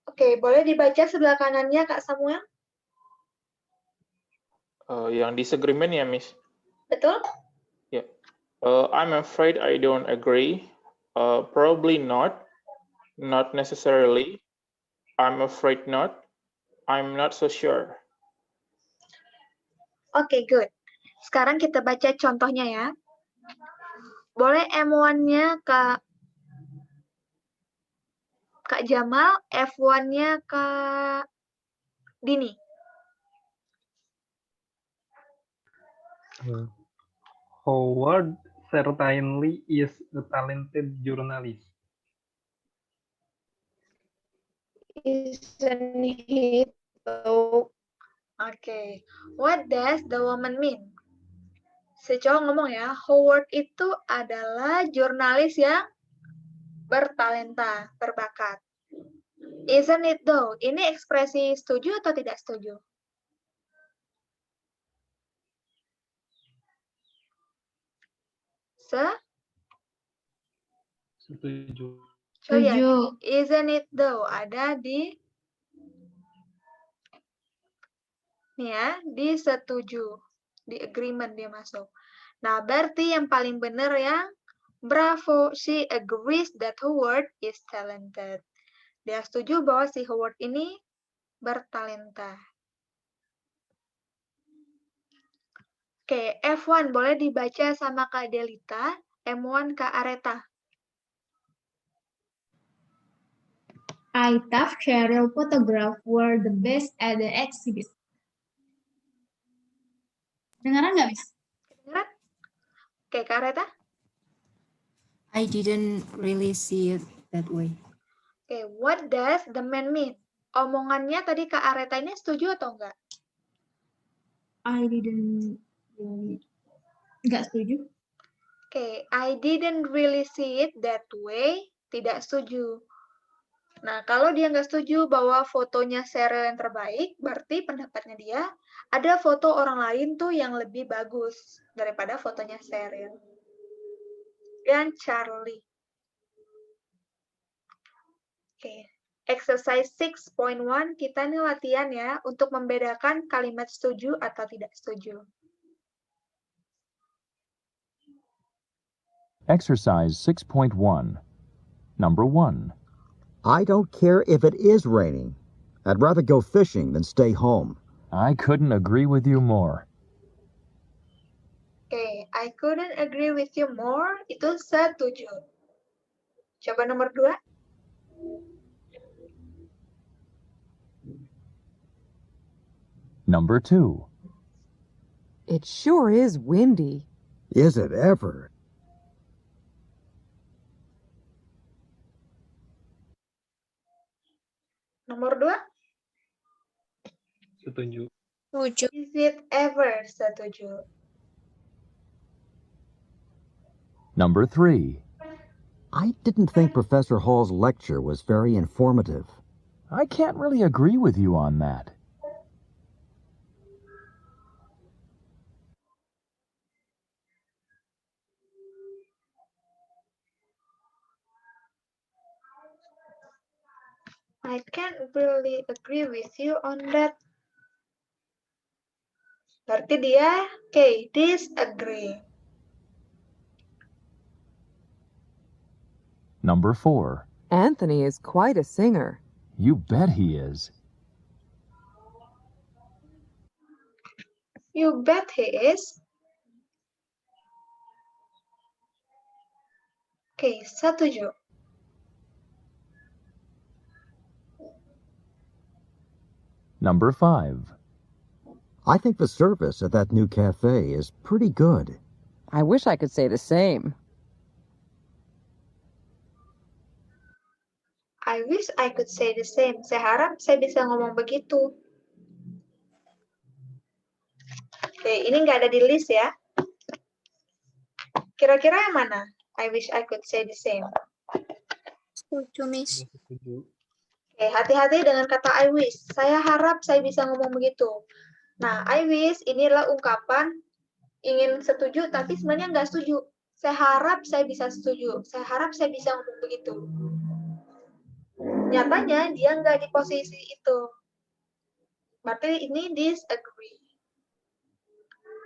Oke, boleh dibaca sebelah kanannya, Kak Samuel? Yang disagreement ya, Miss? Betul? Yeah. I'm afraid I don't agree. Probably not. Not necessarily. I'm afraid not. I'm not so sure. Oke, good. Sekarang kita baca contohnya ya. Boleh M1-nya Kak Jamal, F1-nya Kak Dini. Howard certainly is a talented journalist. Isn't he though? Oke. What does the woman mean? Si cowok ngomong ya, Howard itu adalah jurnalis yang bertalenta, berbakat. Isn't it though? Ini ekspresi setuju atau tidak setuju? Setuju. So ya, isn't it though? Ada di nih ya, di setuju. Di agreement dia masuk. Nah, berarti yang paling benar yang bravo. She agrees that Howard is talented. Dia setuju bahwa si Howard ini bertalenta. Oke, F1 boleh dibaca sama Kak Delita, M1 Kak Areta. I thought Cheryl photograph were the best at the exhibit. Dengaran nggak, Miss? Dengaran? Oke, Kak Areta. I didn't really see it that way. Oke, what does the man mean? Omongannya tadi Kak Areta ini setuju atau enggak? I didn't really, nggak setuju. Oke, I didn't really see it that way. Tidak setuju. Nah, kalau dia nggak setuju bahwa fotonya Cheryl yang terbaik, berarti pendapatnya dia ada foto orang lain tuh yang lebih bagus daripada fotonya Cheryl. Dan Charlie. Oke, exercise 6.1 kita nih latihan ya untuk membedakan kalimat setuju atau tidak setuju. Exercise 6.1. Number 1. I don't care if it is raining. I'd rather go fishing than stay home. I couldn't agree with you more. Oke, I couldn't agree with you more, itu setuju. Coba nomor 2. Number 2. It sure is windy. Is it ever? Nomor 2. Setuju. Setuju. Is it ever? Setuju. Number 3. I didn't think Professor Hall's lecture was very informative. I can't really agree with you on that. I can't really agree with you on that. Berarti dia, oke, disagree. Number 4. Anthony is quite a singer. You bet he is. You bet he is. Oke, setuju. Number 5. I think the service at that new cafe is pretty good. I wish I could say the same. I wish I could say the same. Saya harap saya bisa ngomong begitu. Oke, ini nggak ada di list ya. Kira-kira yang mana? I wish I could say the same. Setuju, Miss. Oke, hati-hati dengan kata I wish. Saya harap saya bisa ngomong begitu. Nah, I wish ini adalah ungkapan ingin setuju, tapi sebenarnya nggak setuju. Saya harap saya bisa setuju. Saya harap saya bisa ngomong begitu. Nyatanya dia nggak di posisi itu. Berarti ini disagree.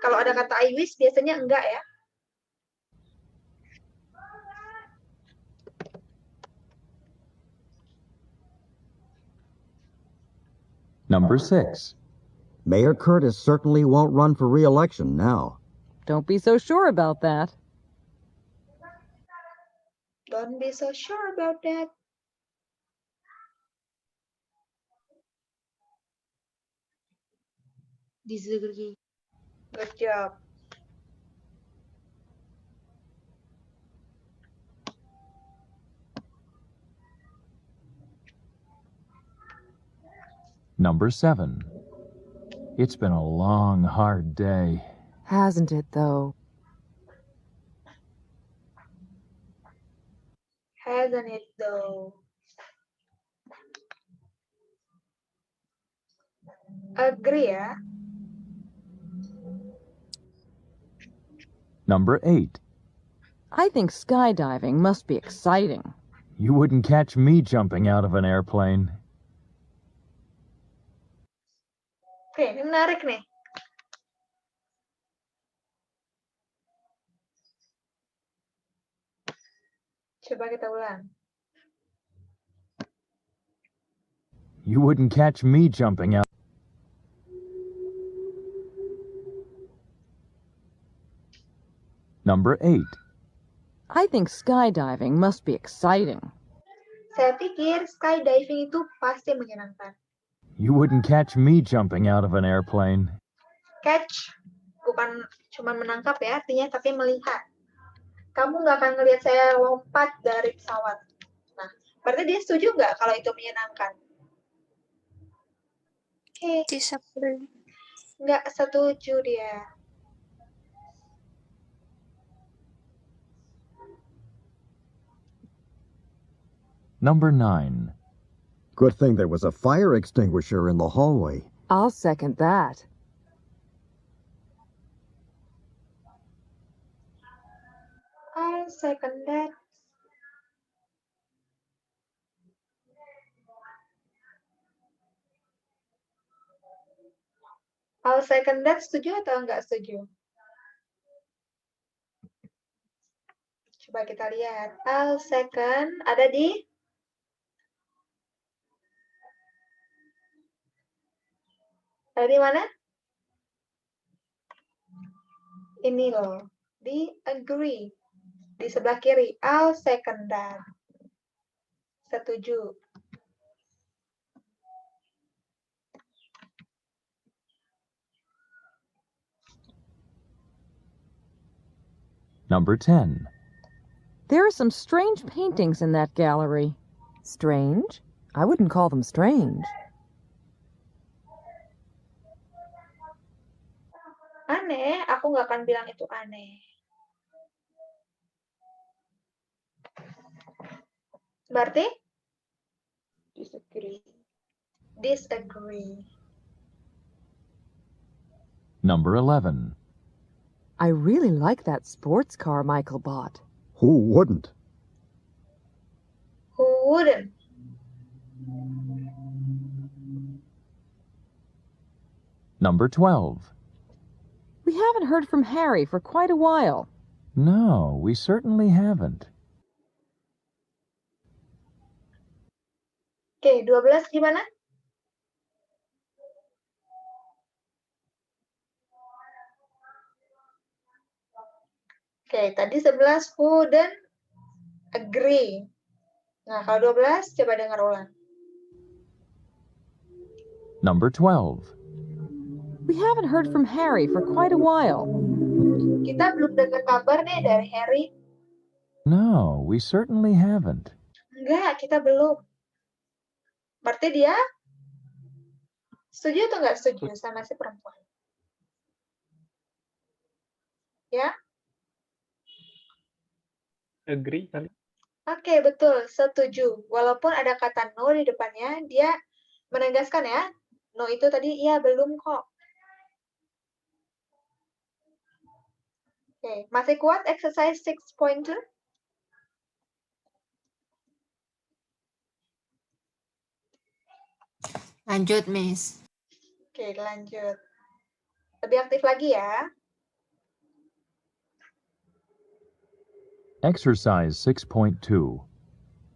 Kalau ada kata I wish, biasanya enggak ya. Number 6. Mayor Curtis certainly won't run for re-election now. Don't be so sure about that. Don't be so sure about that. Disagree. Good job. Number 7. It's been a long, hard day. Hasn't it, though? Hasn't it though? Agree ya. Number 8. I think skydiving must be exciting. You wouldn't catch me jumping out of an airplane. Oke, ini menarik nih. Coba kita ulang. You wouldn't catch me jumping out. Number 8. I think skydiving must be exciting. Saya pikir skydiving itu pasti menyenangkan. You wouldn't catch me jumping out of an airplane. Catch bukan cuma menangkap ya artinya, tapi melihat. Kamu nggak akan ngelihat saya lompat dari pesawat. Nah, berarti dia setuju nggak kalau itu menyenangkan? Oke. Disagree. Nggak setuju dia. Number 9. Good thing there was a fire extinguisher in the hallway. I'll second that. I'll second that. I'll second that setuju atau enggak setuju? Coba kita lihat. I'll second ada di mana? Ini loh, di agree. Di sebelah kiri, I'll second that. Setuju. Number 10. There are some strange paintings in that gallery. Strange? I wouldn't call them strange. Aneh, aku nggak akan bilang itu aneh. Berarti? Disagree. Disagree. Number 11. I really like that sports car Michael bought. Who wouldn't? Who wouldn't? Number 12. We haven't heard from Harry for quite a while. No, we certainly haven't. Oke, 12 gimana? Oke, tadi 11 wouldn't agree. Nah, kalau 12, coba dengar ulang. Number 12. We haven't heard from Harry for quite a while. Kita belum dengar kabar nih dari Harry. No, we certainly haven't. Enggak, kita belum. Berarti dia setuju atau nggak setuju sama si perempuan? Ya? Agree kali. Oke, betul. Setuju. Walaupun ada kata no di depannya, dia menegaskan ya, no itu tadi, iya belum kok. Oke, masih kuat exercise 6.2? Lanjut, Miss. Oke, lanjut. Lebih aktif lagi ya. Exercise 6.2.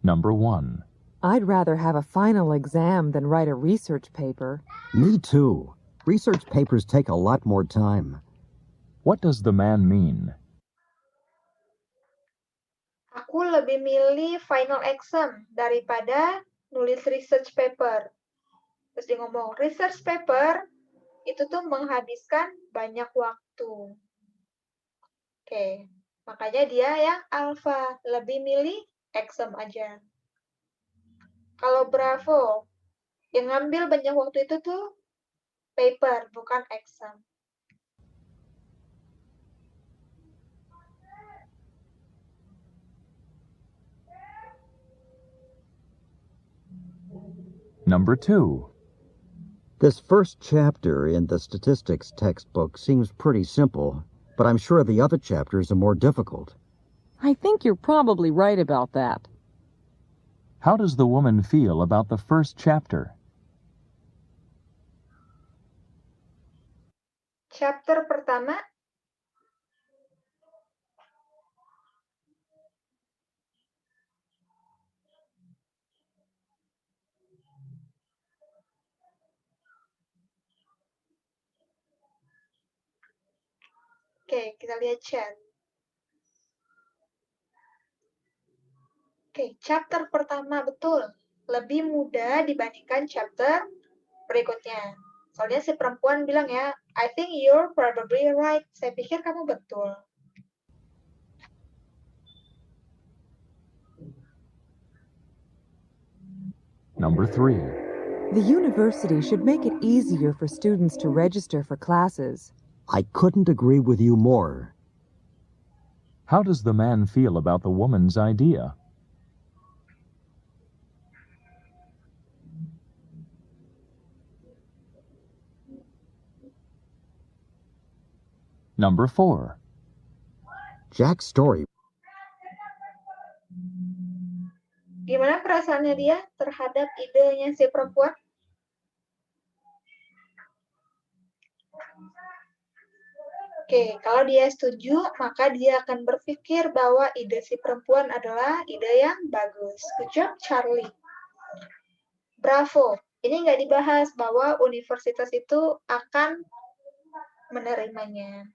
Number 1. I'd rather have a final exam than write a research paper. Me too. Research papers take a lot more time. What does the man mean? Aku lebih milih final exam daripada nulis research paper. Terus dia ngomong, research paper itu tuh menghabiskan banyak waktu. Oke, makanya dia yang alpha, lebih milih exam aja. Kalau Bravo, yang ngambil banyak waktu itu tuh paper, bukan exam. Number 2. This first chapter in the statistics textbook seems pretty simple, but I'm sure the other chapters are more difficult. I think you're probably right about that. How does the woman feel about the first chapter? Chapter pertama, oke, kita lihat chat. Oke, chapter pertama betul. Lebih mudah dibandingkan chapter berikutnya. Soalnya si perempuan bilang ya, I think you're probably right. Saya pikir kamu betul. Number 3. The university should make it easier for students to register for classes. I couldn't agree with you more. How does the man feel about the woman's idea? Number 4. Jack's story. Gimana perasaannya dia terhadap idenya si perempuan? Oke, kalau dia setuju, maka dia akan berpikir bahwa ide si perempuan adalah ide yang bagus. Good job, Charlie. Bravo. Ini nggak dibahas bahwa universitas itu akan menerimanya.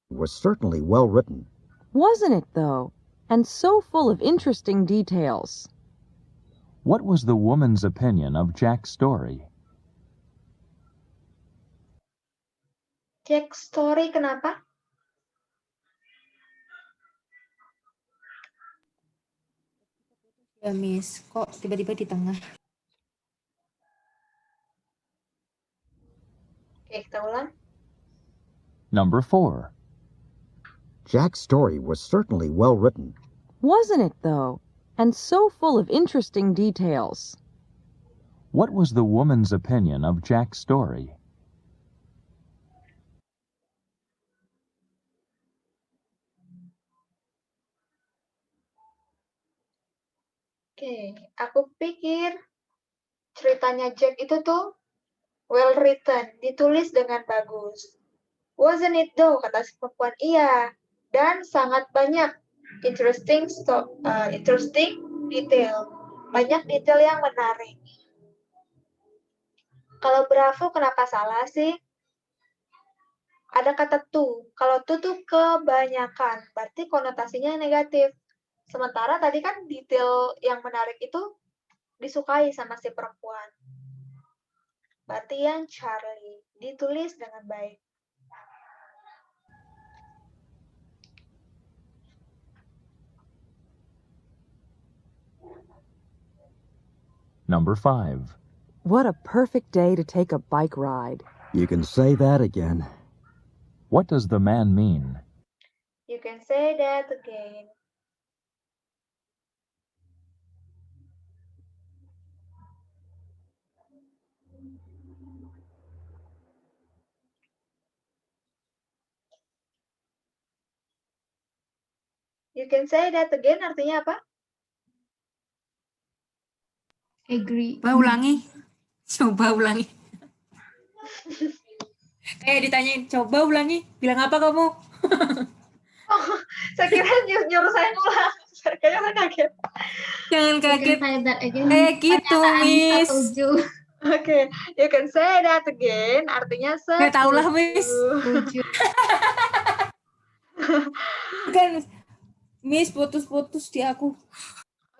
It was certainly well written. Wasn't it, though? And so full of interesting details. What was the woman's opinion of Jack's story? Jack's story kenapa? Ya, Miss. Kok tiba-tiba di tengah? Oke, kita ulang. Number 4. Jack's story was certainly well written. Wasn't it, though? And so full of interesting details. What was the woman's opinion of Jack's story? Oke, aku pikir ceritanya Jack itu tuh well written, ditulis dengan bagus. Wasn't it though, kata si perempuan. Iya, dan sangat banyak interesting detail. Banyak detail yang menarik. Kalau Bravo kenapa salah sih? Ada kata tuh. Kalau tuh kebanyakan, berarti konotasinya negatif. Sementara tadi kan detail yang menarik itu disukai sama si perempuan. Berarti yang Charlie ditulis dengan baik. Number 5. What a perfect day to take a bike ride. You can say that again. What does the man mean? You can say that again. You can say that again artinya apa? Agree. Coba ulangi. Coba ulangi. Kayak ditanyain, coba ulangi. Bilang apa kamu? Oh, saya kira nyuruh saya ngulang. Kayaknya saya kaget. Jangan You can kaget. say that again. Kayak gitu, Pernyataan Miss. setuju. Oke, you can say that again artinya Nggak tahu lah, setuju. Miss. Setuju. Kan, Miss putus-putus di aku.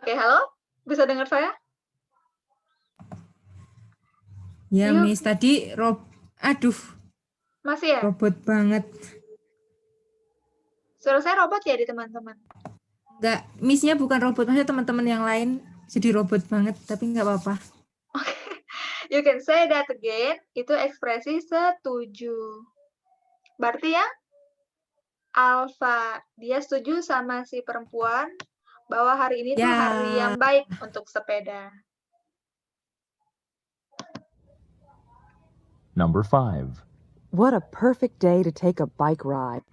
Oke, halo? Bisa dengar saya? Ya, Yuk. Miss. Tadi aduh, Masih ya? robot banget. Suara saya robot ya di teman-teman? Enggak, Miss-nya bukan robot. Maksudnya teman-teman yang lain jadi robot banget. Tapi nggak apa-apa. You can say that again, itu ekspresi setuju. Berarti ya, Alfa, dia setuju sama si perempuan bahwa hari ini tuh Ya. hari yang baik untuk sepeda. Number 5. What a perfect day to take a bike ride.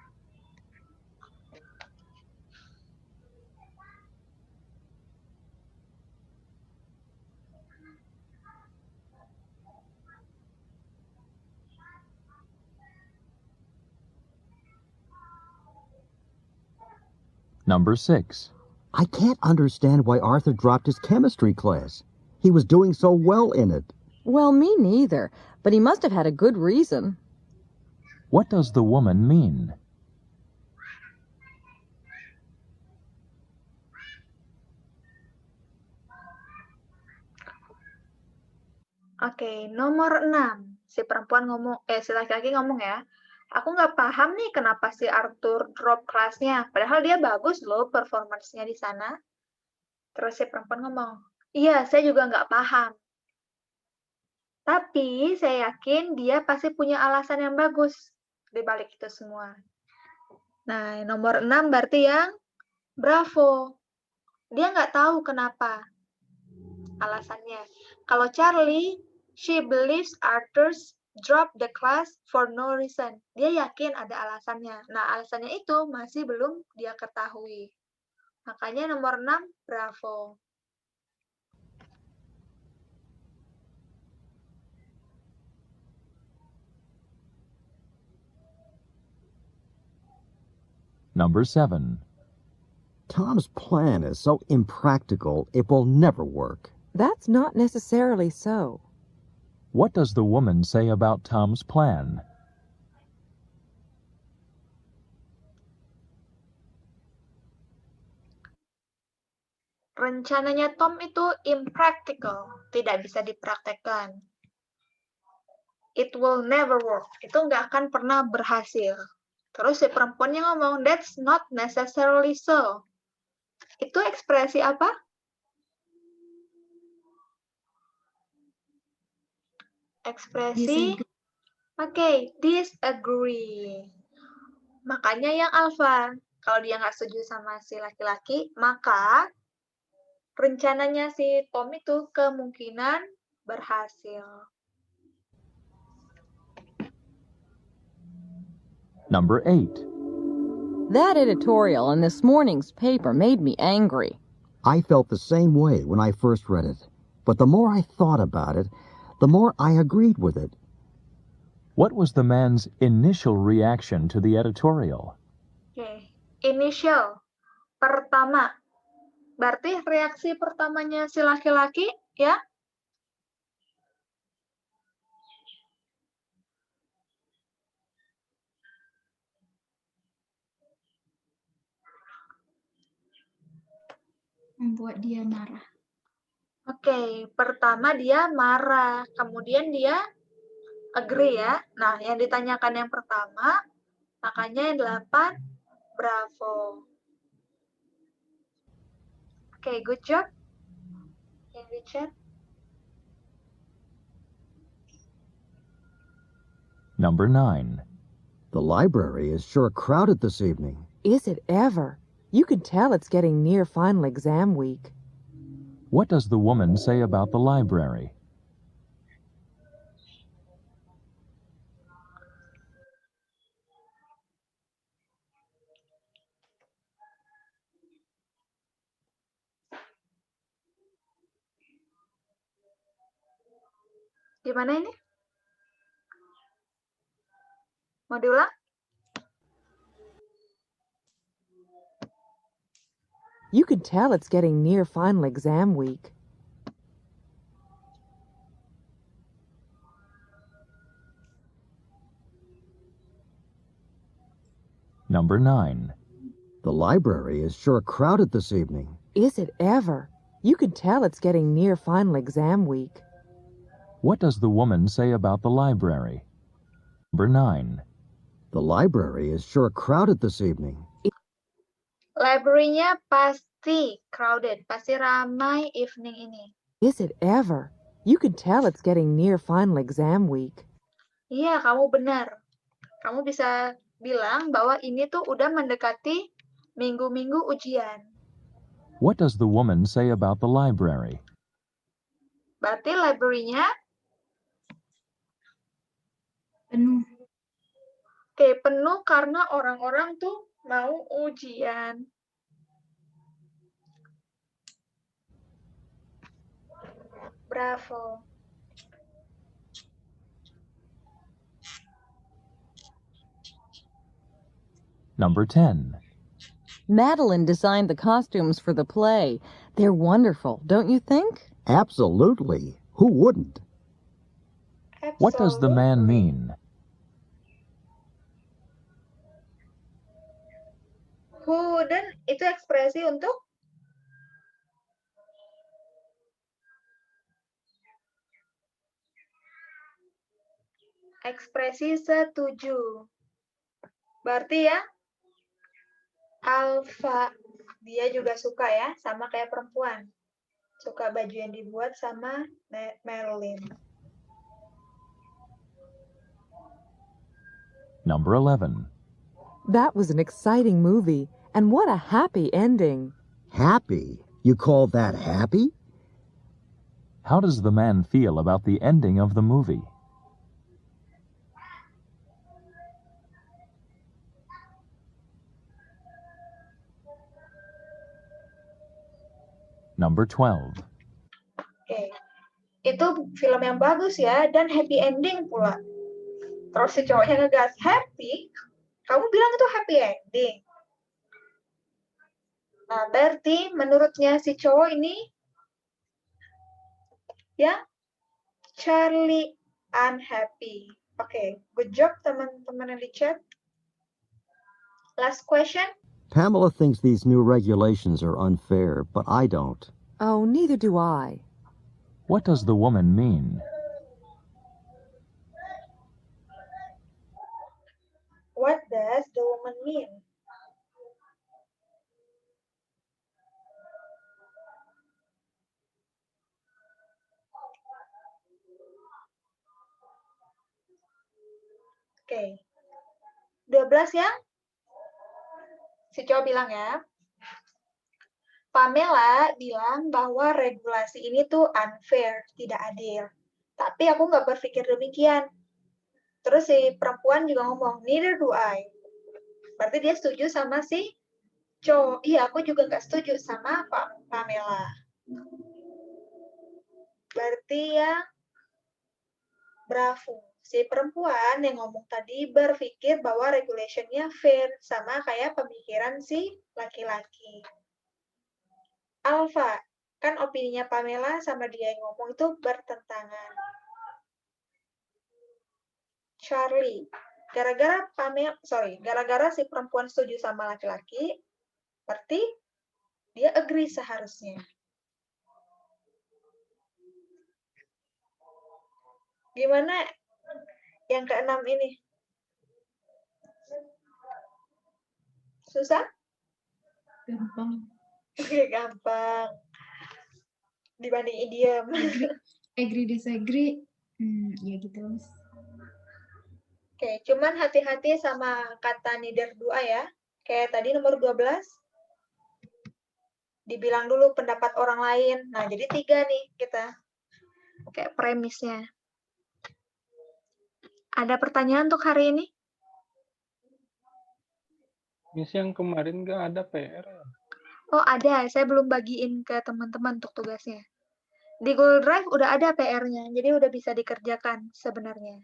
Number 6. I can't understand why Arthur dropped his chemistry class. He was doing so well in it. Well, me neither, but he must have had a good reason. What does the woman mean? Oke, nomor 6. Si perempuan ngomong, si laki-laki ngomong ya, aku nggak paham nih kenapa si Arthur drop kelasnya, padahal dia bagus loh performance-nya di sana. Terus si perempuan ngomong, iya, saya juga nggak paham. Tapi saya yakin dia pasti punya alasan yang bagus di balik itu semua. Nah, nomor 6 berarti yang bravo. Dia nggak tahu kenapa alasannya. Kalau Charlie, she believes Arthur's drop the class for no reason. Dia yakin ada alasannya. Nah, alasannya itu masih belum dia ketahui. Makanya nomor 6, bravo. Number 7. Tom's plan is so impractical, it will never work. That's not necessarily so. What does the woman say about Tom's plan? Rencananya Tom itu impractical, tidak bisa dipraktekkan. It will never work, itu nggak akan pernah berhasil. Terus si perempuannya ngomong, that's not necessarily so. Itu ekspresi apa? Ekspresi, disagree. Makanya yang alpha, kalau dia nggak setuju sama si laki-laki, maka rencananya si Tom itu kemungkinan berhasil. Number 8. That editorial in this morning's paper made me angry. I felt the same way when I first read it. But the more I thought about it, the more I agreed with it. What was the man's initial reaction to the editorial? Oke, initial, pertama. Berarti reaksi pertamanya si laki-laki, ya? Membuat dia marah. Oke, pertama dia marah, kemudian dia agree ya. Nah, yang ditanyakan yang pertama, makanya yang 8, bravo. Oke, good job. Yang di chat. Number 9. The library is sure crowded this evening. Is it ever? You can tell it's getting near final exam week. What does the woman say about the library? Gimana ini? Mau diulang? You can tell it's getting near final exam week. Number 9. The library is sure crowded this evening. Is it ever? You can tell it's getting near final exam week. What does the woman say about the library? Number 9. The library is sure crowded this evening. Library-nya pasti crowded, pasti ramai evening ini. Is it ever? You can tell it's getting near final exam week. Iya, kamu benar. Kamu bisa bilang bahwa ini tuh udah mendekati minggu-minggu ujian. What does the woman say about the library? Berarti library-nya Penuh. Oke, penuh karena orang-orang tuh mau ujian. Bravo. Number 10. Madeline designed the costumes for the play. They're wonderful, don't you think? Absolutely. Who wouldn't? What does the man mean? Who dan itu ekspresi untuk ekspresi setuju. Berarti ya, Alfa, dia juga suka ya, sama kayak perempuan. Suka baju yang dibuat sama Marilyn. Number 11. That was an exciting movie, and what a happy ending. Happy? You call that happy? How does the man feel about the ending of the movie? Number 12. Oke. Itu film yang bagus ya, dan happy ending pula. Terus si cowoknya ngegas, happy? Kamu bilang itu happy ending? Nah, berarti menurutnya si cowok ini, ya, Charlie unhappy. Oke, good job teman-teman yang di chat. Last question. Pamela thinks these new regulations are unfair, but I don't. Oh, neither do I. What does the woman mean? What does the woman mean? Oke. 12 ya. Si cowok bilang ya. Pamela bilang bahwa regulasi ini tuh unfair, tidak adil. Tapi aku nggak berpikir demikian. Terus si perempuan juga ngomong, neither do I. Berarti dia setuju sama si cowok. Iya, aku juga nggak setuju sama Pamela. Berarti ya, bravo. Si perempuan yang ngomong tadi berpikir bahwa regulation-nya fair, sama kayak pemikiran si laki-laki. Alfa, kan opininya Pamela sama dia yang ngomong itu bertentangan. Charlie, gara-gara si perempuan setuju sama laki-laki, berarti dia agree seharusnya. Gimana yang keenam ini? Susah? Gampang. Oke, gampang. Dibanding idiom. Agree, disagree. Ya gitu, Mas. Oke, cuman hati-hati sama kata neither do I ya. Kayak tadi nomor 12. Dibilang dulu pendapat orang lain. Nah, jadi 3 nih kita. Kayak premisnya. Ada pertanyaan untuk hari ini? Miss, yang kemarin nggak ada PR ya? Oh, ada. Saya belum bagiin ke teman-teman untuk tugasnya. Di Google Drive udah ada PR-nya, jadi udah bisa dikerjakan sebenarnya.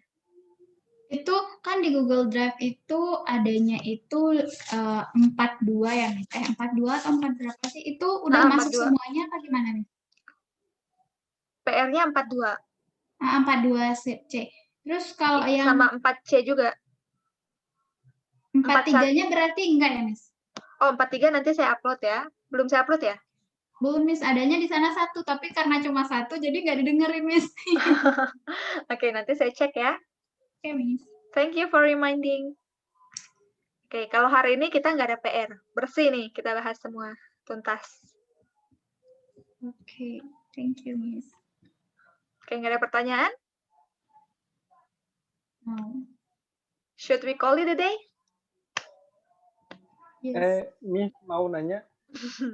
Itu kan di Google Drive itu adanya itu 42 ya, Miss? 42 atau 4 berapa sih? Itu udah masuk 42. semuanya apa gimana, Miss? PR-nya 42. 42 C. Terus kalau yang Sama 4C juga. 43-nya berarti enggak ya, Miss? Oh, 43 nanti saya upload ya. Belum saya upload ya? Belum, Miss. Adanya di sana 1, tapi karena cuma 1 jadi nggak didengerin, Miss. Oke, nanti saya cek ya. Oke, Miss. Thank you for reminding. Oke, kalau hari ini kita nggak ada PR. Bersih nih, kita bahas semua. Tuntas. Oke, thank you, Miss. Oke, nggak ada pertanyaan? No. Should we call it a day? Yes. Miss mau nanya,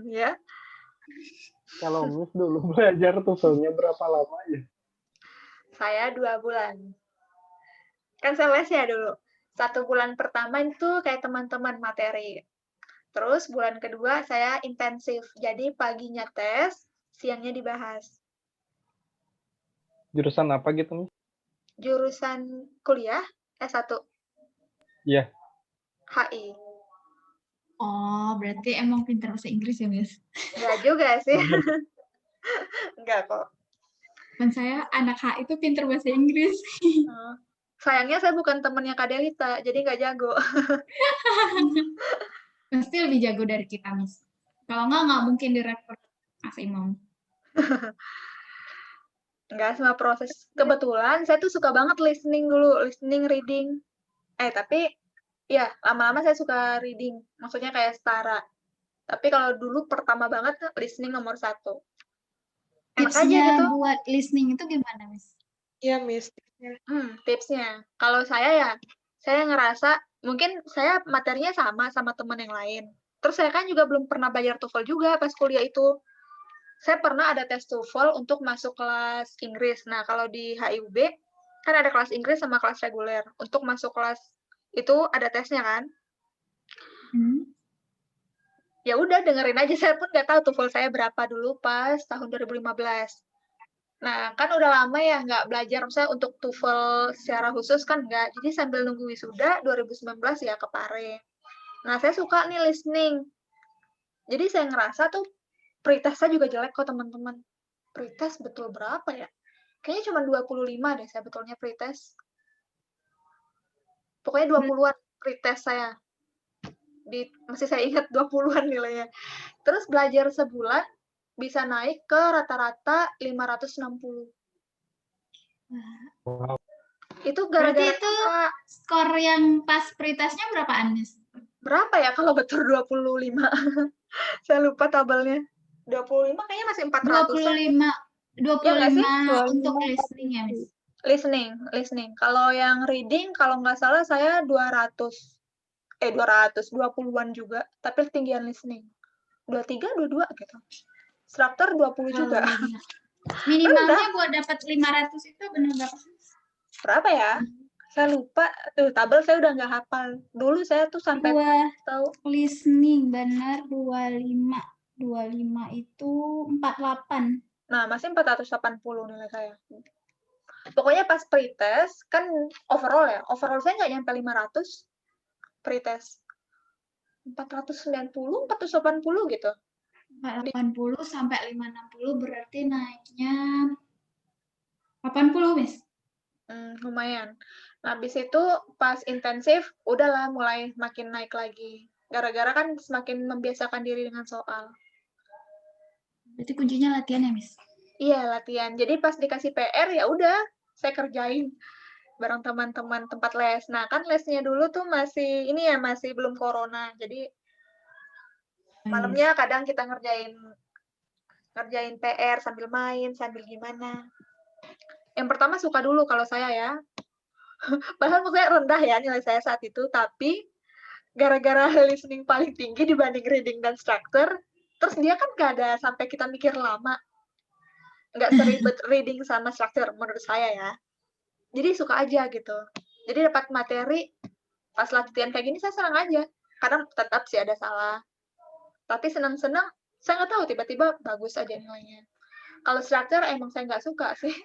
Ya. kalau Miss dulu belajar TOEFL-nya berapa lama ya? Saya 2 bulan. Kan saya les ya dulu. 1 bulan pertama itu kayak teman-teman materi. Terus bulan kedua saya intensif. Jadi paginya tes, siangnya dibahas. Jurusan apa gitu, Miss? Jurusan kuliah S1 Iya. HI. Oh, berarti emang pintar bahasa Inggris ya, Miss? Enggak juga sih. Enggak kok. Dan saya anak HI itu pintar bahasa Inggris. Sayangnya saya bukan temennya Kak Delita, jadi nggak jago. Pasti lebih jago dari kita, Miss. Kalau nggak mungkin direkrut Mas Imam. Enggak, semua proses. Kebetulan saya tuh suka banget listening dulu, listening, reading. Tapi ya lama-lama saya suka reading, maksudnya kayak setara. Tapi kalau dulu pertama banget listening nomor 1. Enak aja Tipsnya gitu. buat listening itu gimana, Miss? Iya, Miss. Tipsnya. Kalau saya ngerasa mungkin saya materinya sama teman yang lain. Terus saya kan juga belum pernah belajar TOEFL juga pas kuliah itu. Saya pernah ada tes TOEFL untuk masuk kelas Inggris. Nah, kalau di HIUB kan ada kelas Inggris sama kelas reguler. Untuk masuk kelas itu ada tesnya kan? Ya udah dengerin aja, saya pun nggak tahu TOEFL saya berapa dulu pas tahun 2015. Nah, kan udah lama ya nggak belajar, misalnya untuk TOEFL secara khusus kan nggak. Jadi sambil nunggu wisuda 2019 ya kepare. Nah, saya suka nih listening. Jadi saya ngerasa tuh pretest saya juga jelek kok teman-teman. Pretest betul berapa ya? Kayaknya cuma 25 deh saya betulnya pretest. Pokoknya 20-an pretest saya. Masih saya ingat 20-an nilainya. Terus belajar sebulan bisa naik ke rata-rata 560. Wow. Itu Berarti gara-gara itu skor yang pas pretestnya berapaan, Miss? Berapa ya kalau betul 25? Saya lupa tabelnya. 25 kayaknya masih 400-an. 25 untuk listening ya, Miss? Listening. Kalau yang reading, kalau nggak salah saya 20-an juga. Tapi ketinggian listening. 23, 22 gitu. Struktur 20 juga. Minimalnya buat dapat 500 itu benar berapa sih? Berapa ya? Saya lupa. Tuh, tabel saya udah nggak hafal. Dulu saya tuh sampai tahu. Listening, benar 25. 25 itu 48. Nah, masih 480 nilai saya. Pokoknya pas pretest, kan overall ya. Overall saya nggak nyampe 500 pretest. 490, 480 gitu. 480 sampai 560 berarti naiknya 80, Miss. Lumayan. Nah, habis itu pas intensif, udahlah mulai makin naik lagi. Gara-gara kan semakin membiasakan diri dengan soal. Berarti kuncinya latihan ya, Miss? Iya, latihan. Jadi pas dikasih PR, ya udah, saya kerjain bareng teman-teman tempat les. Nah, kan lesnya dulu tuh masih belum corona. Jadi malamnya kadang kita ngerjain PR sambil main, sambil gimana. Yang pertama suka dulu kalau saya ya. Bahkan maksudnya rendah ya nilai saya saat itu, tapi gara-gara listening paling tinggi dibanding reading dan structure, terus dia kan nggak ada sampai kita mikir lama, nggak seribet reading sama structure menurut saya ya. Jadi suka aja gitu. Jadi dapat materi pas latihan kayak gini saya senang aja. Kadang tetap sih ada salah, tapi senang-senang saya nggak tahu tiba-tiba bagus aja nilainya. Kalau structure emang saya nggak suka sih.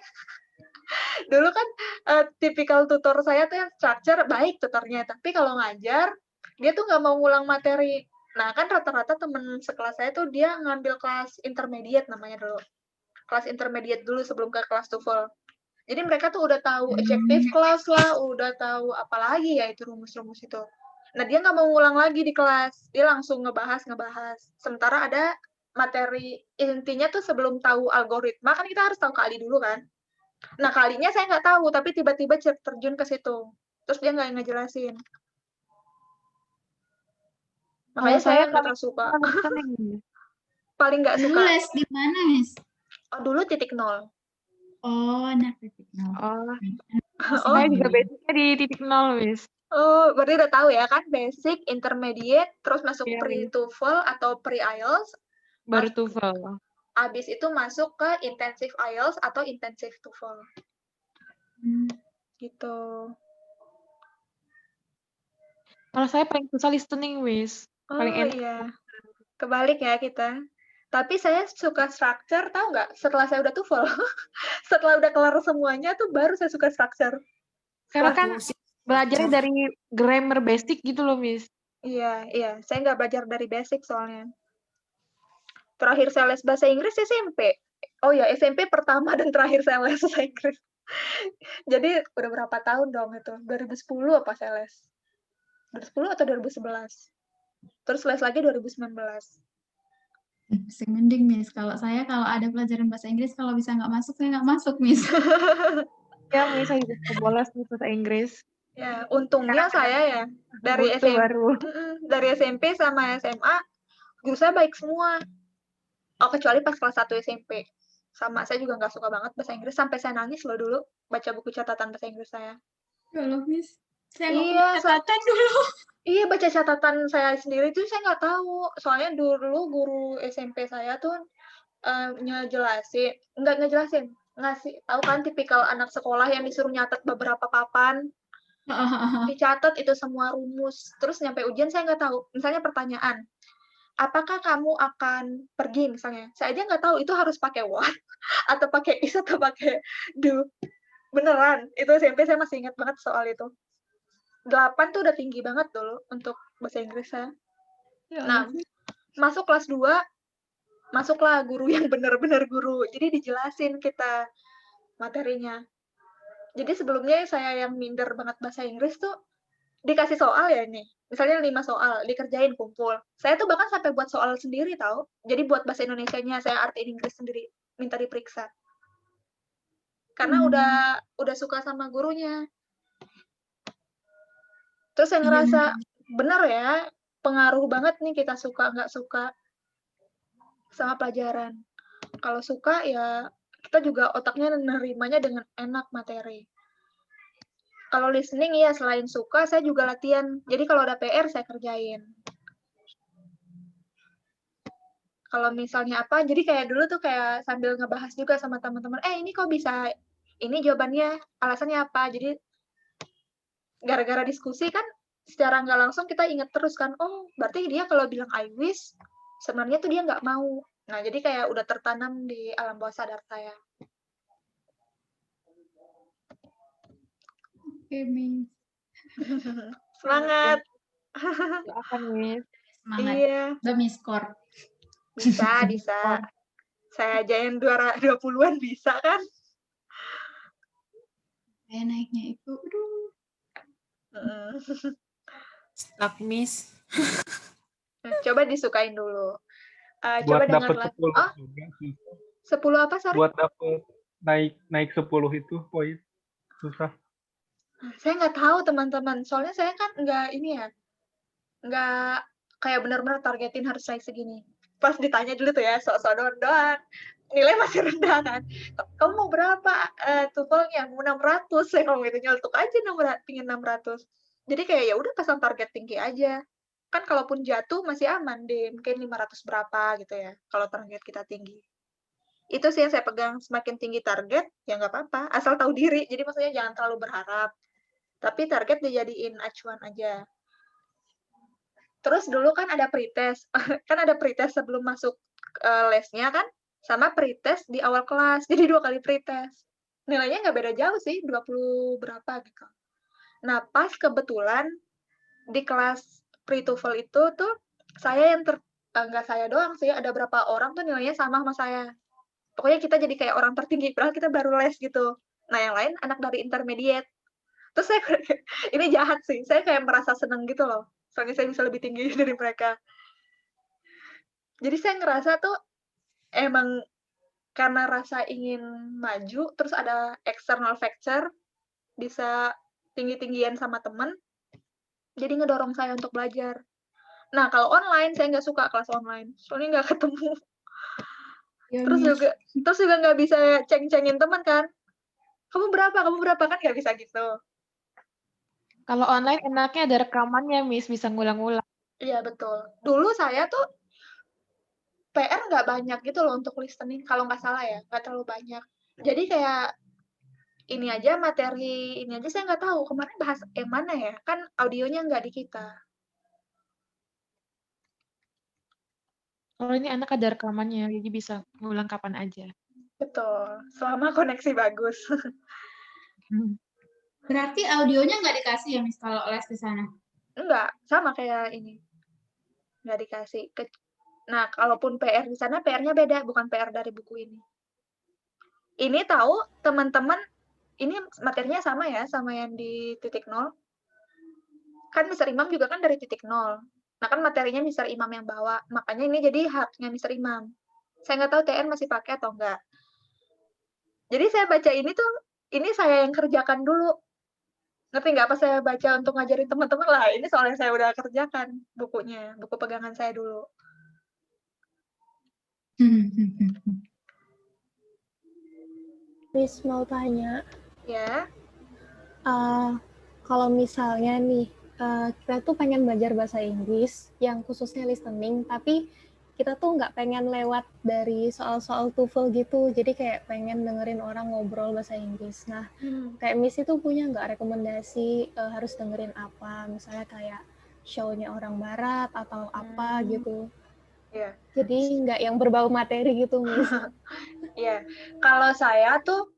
Dulu kan tipikal tutor saya tuh yang structure baik tutornya, tapi kalau ngajar dia tuh nggak mau ngulang materi. Nah kan rata-rata temen sekelas saya tuh dia ngambil kelas intermediate namanya dulu. Kelas intermediate dulu sebelum ke kelas TOEFL. Jadi mereka tuh udah tahu adjective clause lah, udah tahu apalagi ya itu rumus-rumus itu. Nah dia nggak mau ngulang lagi di kelas, dia langsung ngebahas. Sementara ada materi intinya tuh sebelum tahu algoritma kan kita harus tahu kali dulu kan. Nah kalinya saya nggak tahu, tapi tiba-tiba terjun ke situ. Terus dia nggak ngejelasin. Makanya saya nggak terlalu suka. Paling nggak Dulu suka. les di mana, Miss? Oh, dulu 0. Oh, anak 0. Oh, saya juga basicnya di 0, Miss. Oh, berarti udah tahu ya kan basic, intermediate, terus masuk Iya, pre-TOEFL atau pre-IELTS. Baru TOEFL. Abis itu masuk ke intensive IELTS atau intensive TOEFL. Gitu. Kalau saya paling susah listening, Miss. Paling Oh enak. iya, kebalik ya kita. Tapi saya suka structure, tahu nggak? Setelah saya udah TOEFL, setelah udah kelar semuanya tuh baru saya suka structure. Karena kan belajarnya dari grammar basic gitu loh, Miss. Iya. Saya nggak belajar dari basic soalnya. Terakhir saya les bahasa Inggris SMP. Oh ya, SMP pertama dan terakhir saya les bahasa Inggris. Jadi udah berapa tahun dong itu? 2010 apa saya les? 2010 atau 2011? Terus les lagi 2019. Masih mending, Miss. Kalau ada pelajaran bahasa Inggris, kalau bisa nggak masuk, saya nggak masuk, Miss. Ya, Miss, saya juga bolos nih bahasa Inggris. Ya, untungnya saya ya dari dari SMP sama SMA guru saya baik semua. Oh, kecuali pas kelas 1 SMP. Sama saya juga nggak suka banget bahasa Inggris sampai saya nangis loh dulu baca buku catatan bahasa Inggris saya. Ya loh, Miss. Saya nggak punya catatan dulu. Iya, baca catatan saya sendiri tuh saya nggak tahu. Soalnya dulu guru SMP saya tuh ngasih tahu kan tipikal anak sekolah yang disuruh nyatet beberapa papan. Dicatat itu semua rumus. Terus nyampe ujian saya nggak tahu. Misalnya pertanyaan, apakah kamu akan pergi misalnya? Saya aja nggak tahu itu harus pakai what atau pakai is atau pakai do. Beneran, itu SMP saya masih ingat banget soal itu. 8 tuh udah tinggi banget dulu untuk bahasa Inggris saya. Nah, masuk kelas 2, masuklah guru yang benar-benar guru. Jadi dijelasin kita materinya. Jadi sebelumnya saya yang minder banget bahasa Inggris tuh dikasih soal ya nih. Misalnya 5 soal, dikerjain kumpul. Saya tuh bahkan sampai buat soal sendiri tahu. Jadi buat bahasa Indonesianya saya artiin Inggris sendiri, minta diperiksa. Karena udah suka sama gurunya. Terus saya ngerasa bener ya, pengaruh banget nih kita suka nggak suka sama pelajaran. Kalau suka ya kita juga otaknya nerimanya dengan enak materi. Kalau listening ya selain suka saya juga latihan. Jadi kalau ada PR saya kerjain. Kalau misalnya apa, jadi kayak dulu tuh kayak sambil ngebahas juga sama teman-teman, ini kok bisa, ini jawabannya, alasannya apa. Jadi gara-gara diskusi kan secara nggak langsung kita inget terus kan, oh berarti dia kalau bilang I wish, sebenarnya tuh dia nggak mau. Nah jadi kayak udah tertanam di alam bawah sadar saya. Oke, Miss. Semangat. Akan, Miss. Semangat. Iya. Demi skor. Bisa. Saya aja yang 20-an bisa kan? Saya naiknya itu, Stuck, Miss. Coba disukain dulu. Buat Coba dengan dapat 10 juga sih. 10 apa, sorry? Buat dapat naik 10 itu poin susah. Saya nggak tahu teman-teman. Soalnya saya kan nggak kayak benar-benar targetin harus naik segini. Pas ditanya dulu tuh ya, sok-sok doang. nilai masih rendah kan. Kamu mau berapa TOEFL-nya? Mau 600, saya ngomong gitu, nyeletuk aja pingin 600. Jadi kayak ya udah pasang target tinggi aja. Kan kalaupun jatuh masih aman deh, mungkin 500 berapa gitu ya, kalau target kita tinggi. Itu sih yang saya pegang, semakin tinggi target, ya nggak apa-apa, asal tahu diri. Jadi maksudnya jangan terlalu berharap. Tapi target dijadiin acuan aja. Terus dulu kan ada pretest, kan ada pretest sebelum masuk lesnya kan, sama pretest di awal kelas, jadi 2 kali pretest. Nilainya nggak beda jauh sih, 20 berapa gitu. Nah, pas kebetulan di kelas pre-TOEFL itu tuh, saya yang nggak saya doang sih, ada berapa orang tuh nilainya sama saya. Pokoknya kita jadi kayak orang tertinggi, padahal kita baru les gitu. Nah, yang lain anak dari intermediate. Terus saya, ini jahat sih, saya kayak merasa seneng gitu loh, soalnya saya bisa lebih tinggi dari mereka. Jadi saya ngerasa tuh emang karena rasa ingin maju, terus ada external factor, bisa tinggi-tinggian sama temen, jadi ngedorong saya untuk belajar. Nah, kalau online, saya nggak suka kelas online, soalnya nggak ketemu. Ya, Terus juga nggak bisa ceng-cengin teman kan. Kamu berapa kan nggak bisa gitu. Kalau online enaknya ada rekamannya, Miss, bisa ngulang-ngulang. Iya, betul. Dulu saya tuh PR nggak banyak gitu loh untuk listening, kalau nggak salah ya, nggak terlalu banyak. Jadi kayak ini aja materi, ini aja saya nggak tahu kemarin bahas yang mana ya, kan audionya nggak di kita. Kalau ini anak ada rekamannya, jadi bisa ngulang kapan aja. Betul, selama koneksi bagus. Berarti audionya nggak dikasih ya, Miss, kalau les di sana? Enggak, sama kayak ini. Nggak dikasih. Nah, kalaupun PR di sana, PR-nya beda, bukan PR dari buku ini. Ini tahu teman-teman, ini materinya sama ya, sama yang di titik nol. Kan Mr. Imam juga kan dari titik nol. Nah, kan materinya Mr. Imam yang bawa. Makanya ini jadi haknya Mr. Imam. Saya nggak tahu TN masih pakai atau enggak. Jadi saya baca ini tuh, ini saya yang kerjakan dulu. Ngerti nggak apa saya baca untuk ngajarin teman-teman lah. Ini soalnya saya udah kerjakan bukunya, buku pegangan saya dulu. Miss mau tanya. Ya. Kalau misalnya nih, kita tuh pengen belajar bahasa Inggris yang khususnya listening, tapi kita tuh nggak pengen lewat dari soal-soal TOEFL gitu, jadi kayak pengen dengerin orang ngobrol bahasa Inggris. Nah, kayak Miss itu punya nggak rekomendasi harus dengerin apa, misalnya kayak show-nya orang barat atau apa gitu. Iya. Jadi nggak yang berbau materi gitu, Miss. Iya, kalau saya tuh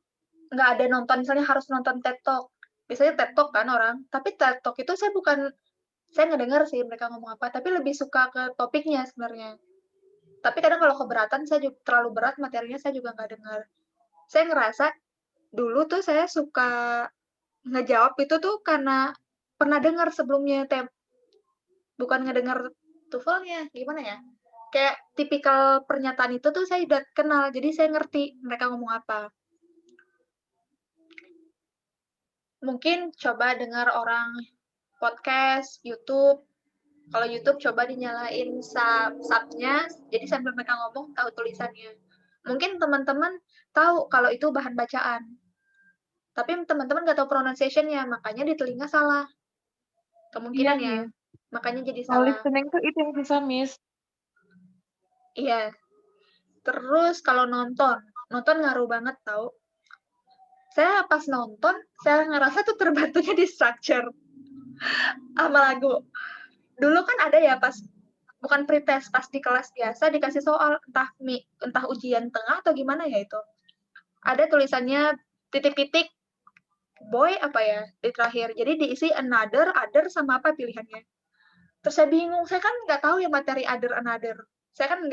nggak ada nonton, misalnya harus nonton TED Talk. Biasanya TED Talk kan orang, tapi TED Talk itu saya nggak dengar sih mereka ngomong apa, tapi lebih suka ke topiknya sebenarnya. Tapi kadang kalau keberatan, saya juga terlalu berat materinya, saya juga nggak dengar. Saya ngerasa dulu tuh saya suka ngejawab itu tuh karena pernah dengar sebelumnya, bukan ngedengar TOEFL-nya, gimana ya? Kayak tipikal pernyataan itu tuh saya udah kenal, jadi saya ngerti mereka ngomong apa. Mungkin coba dengar orang podcast, YouTube. Kalau YouTube coba dinyalain sub-nya, jadi sambil mereka ngomong tahu tulisannya. Mungkin teman-teman tahu kalau itu bahan bacaan. Tapi teman-teman nggak tahu pronunciation-nya, makanya di telinga salah. Kemungkinan ya. Makanya jadi Kalau salah. listening tuh itu yang bisa, Miss. Iya. Terus kalau nonton ngaruh banget tahu. Saya pas nonton, saya ngerasa tuh terbantunya di structure sama lagu. Dulu kan ada ya pas bukan pretest, pas di kelas biasa dikasih soal entah ujian tengah atau gimana ya itu. Ada tulisannya titik-titik boy apa ya di terakhir. Jadi diisi another, other sama apa pilihannya. Terus saya bingung, saya kan nggak tahu ya materi other, another. Saya kan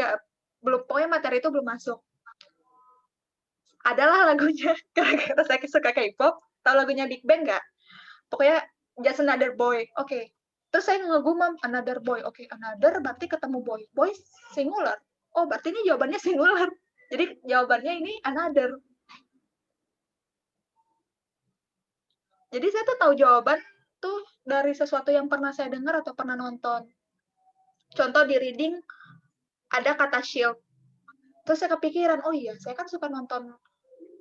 pokoknya materi itu belum masuk. Adalah lagunya, gara-gara saya suka K-pop, tahu lagunya Big Bang nggak? Pokoknya just another boy, oke. Terus saya ngegumam, another boy, oke, another berarti ketemu boy. Boy singular, oh berarti ini jawabannya singular. Jadi jawabannya ini another. Jadi saya tuh tahu jawaban tuh dari sesuatu yang pernah saya dengar atau pernah nonton. Contoh di reading, ada kata shield. Terus saya kepikiran, oh iya, saya kan suka nonton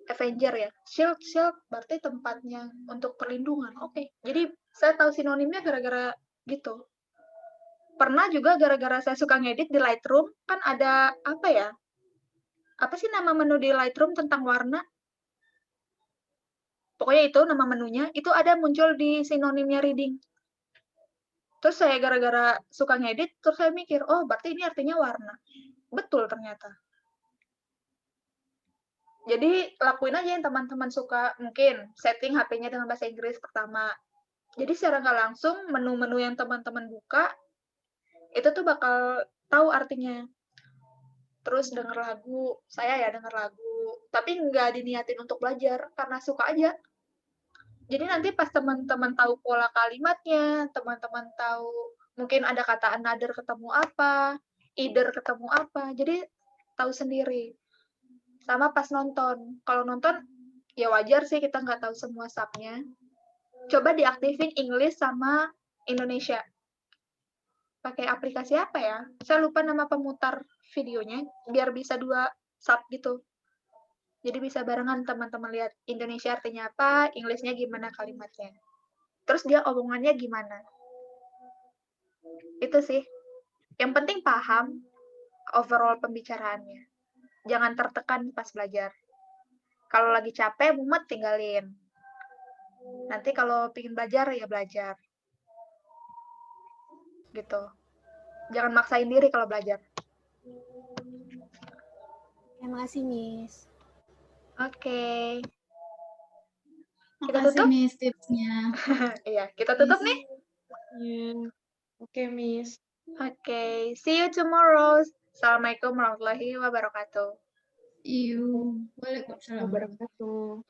Avenger ya. Shield berarti tempatnya untuk perlindungan. Oke. Jadi saya tahu sinonimnya gara-gara gitu. Pernah juga gara-gara saya suka ngedit di Lightroom, kan ada apa ya? Apa sih nama menu di Lightroom tentang warna? Pokoknya itu nama menunya, itu ada muncul di sinonimnya reading. Terus saya gara-gara suka ngedit, terus saya mikir, oh berarti ini artinya warna. Betul ternyata. Jadi lakuin aja yang teman-teman suka, mungkin setting HP-nya dengan bahasa Inggris pertama. Jadi secara nggak langsung menu-menu yang teman-teman buka, itu tuh bakal tahu artinya. Terus denger lagu, saya ya denger lagu, tapi nggak diniatin untuk belajar, karena suka aja. Jadi nanti pas teman-teman tahu pola kalimatnya, teman-teman tahu mungkin ada kata another ketemu apa, either ketemu apa, jadi tahu sendiri. Sama pas nonton. Kalau nonton, ya wajar sih kita nggak tahu semua subnya. Coba diaktifin English sama Indonesia. Pakai aplikasi apa ya? Saya lupa nama pemutar videonya, biar bisa 2 sub gitu. Jadi bisa barengan teman-teman lihat Indonesia artinya apa, Inggrisnya gimana kalimatnya. Terus dia omongannya gimana. Itu sih. Yang penting paham overall pembicaraannya. Jangan tertekan pas belajar. Kalau lagi capek, mumet, tinggalin. Nanti kalau pingin belajar, ya belajar. Gitu. Jangan maksain diri kalau belajar. Terima kasih, Miss. Oke. Kita Makasih, tutup? Miss, tipsnya. Iya, kita tutup nih. Oke, Miss. Oke, see you tomorrow. Assalamualaikum warahmatullahi wabarakatuh. See you. Waalaikumsalam. Wabarakatuh.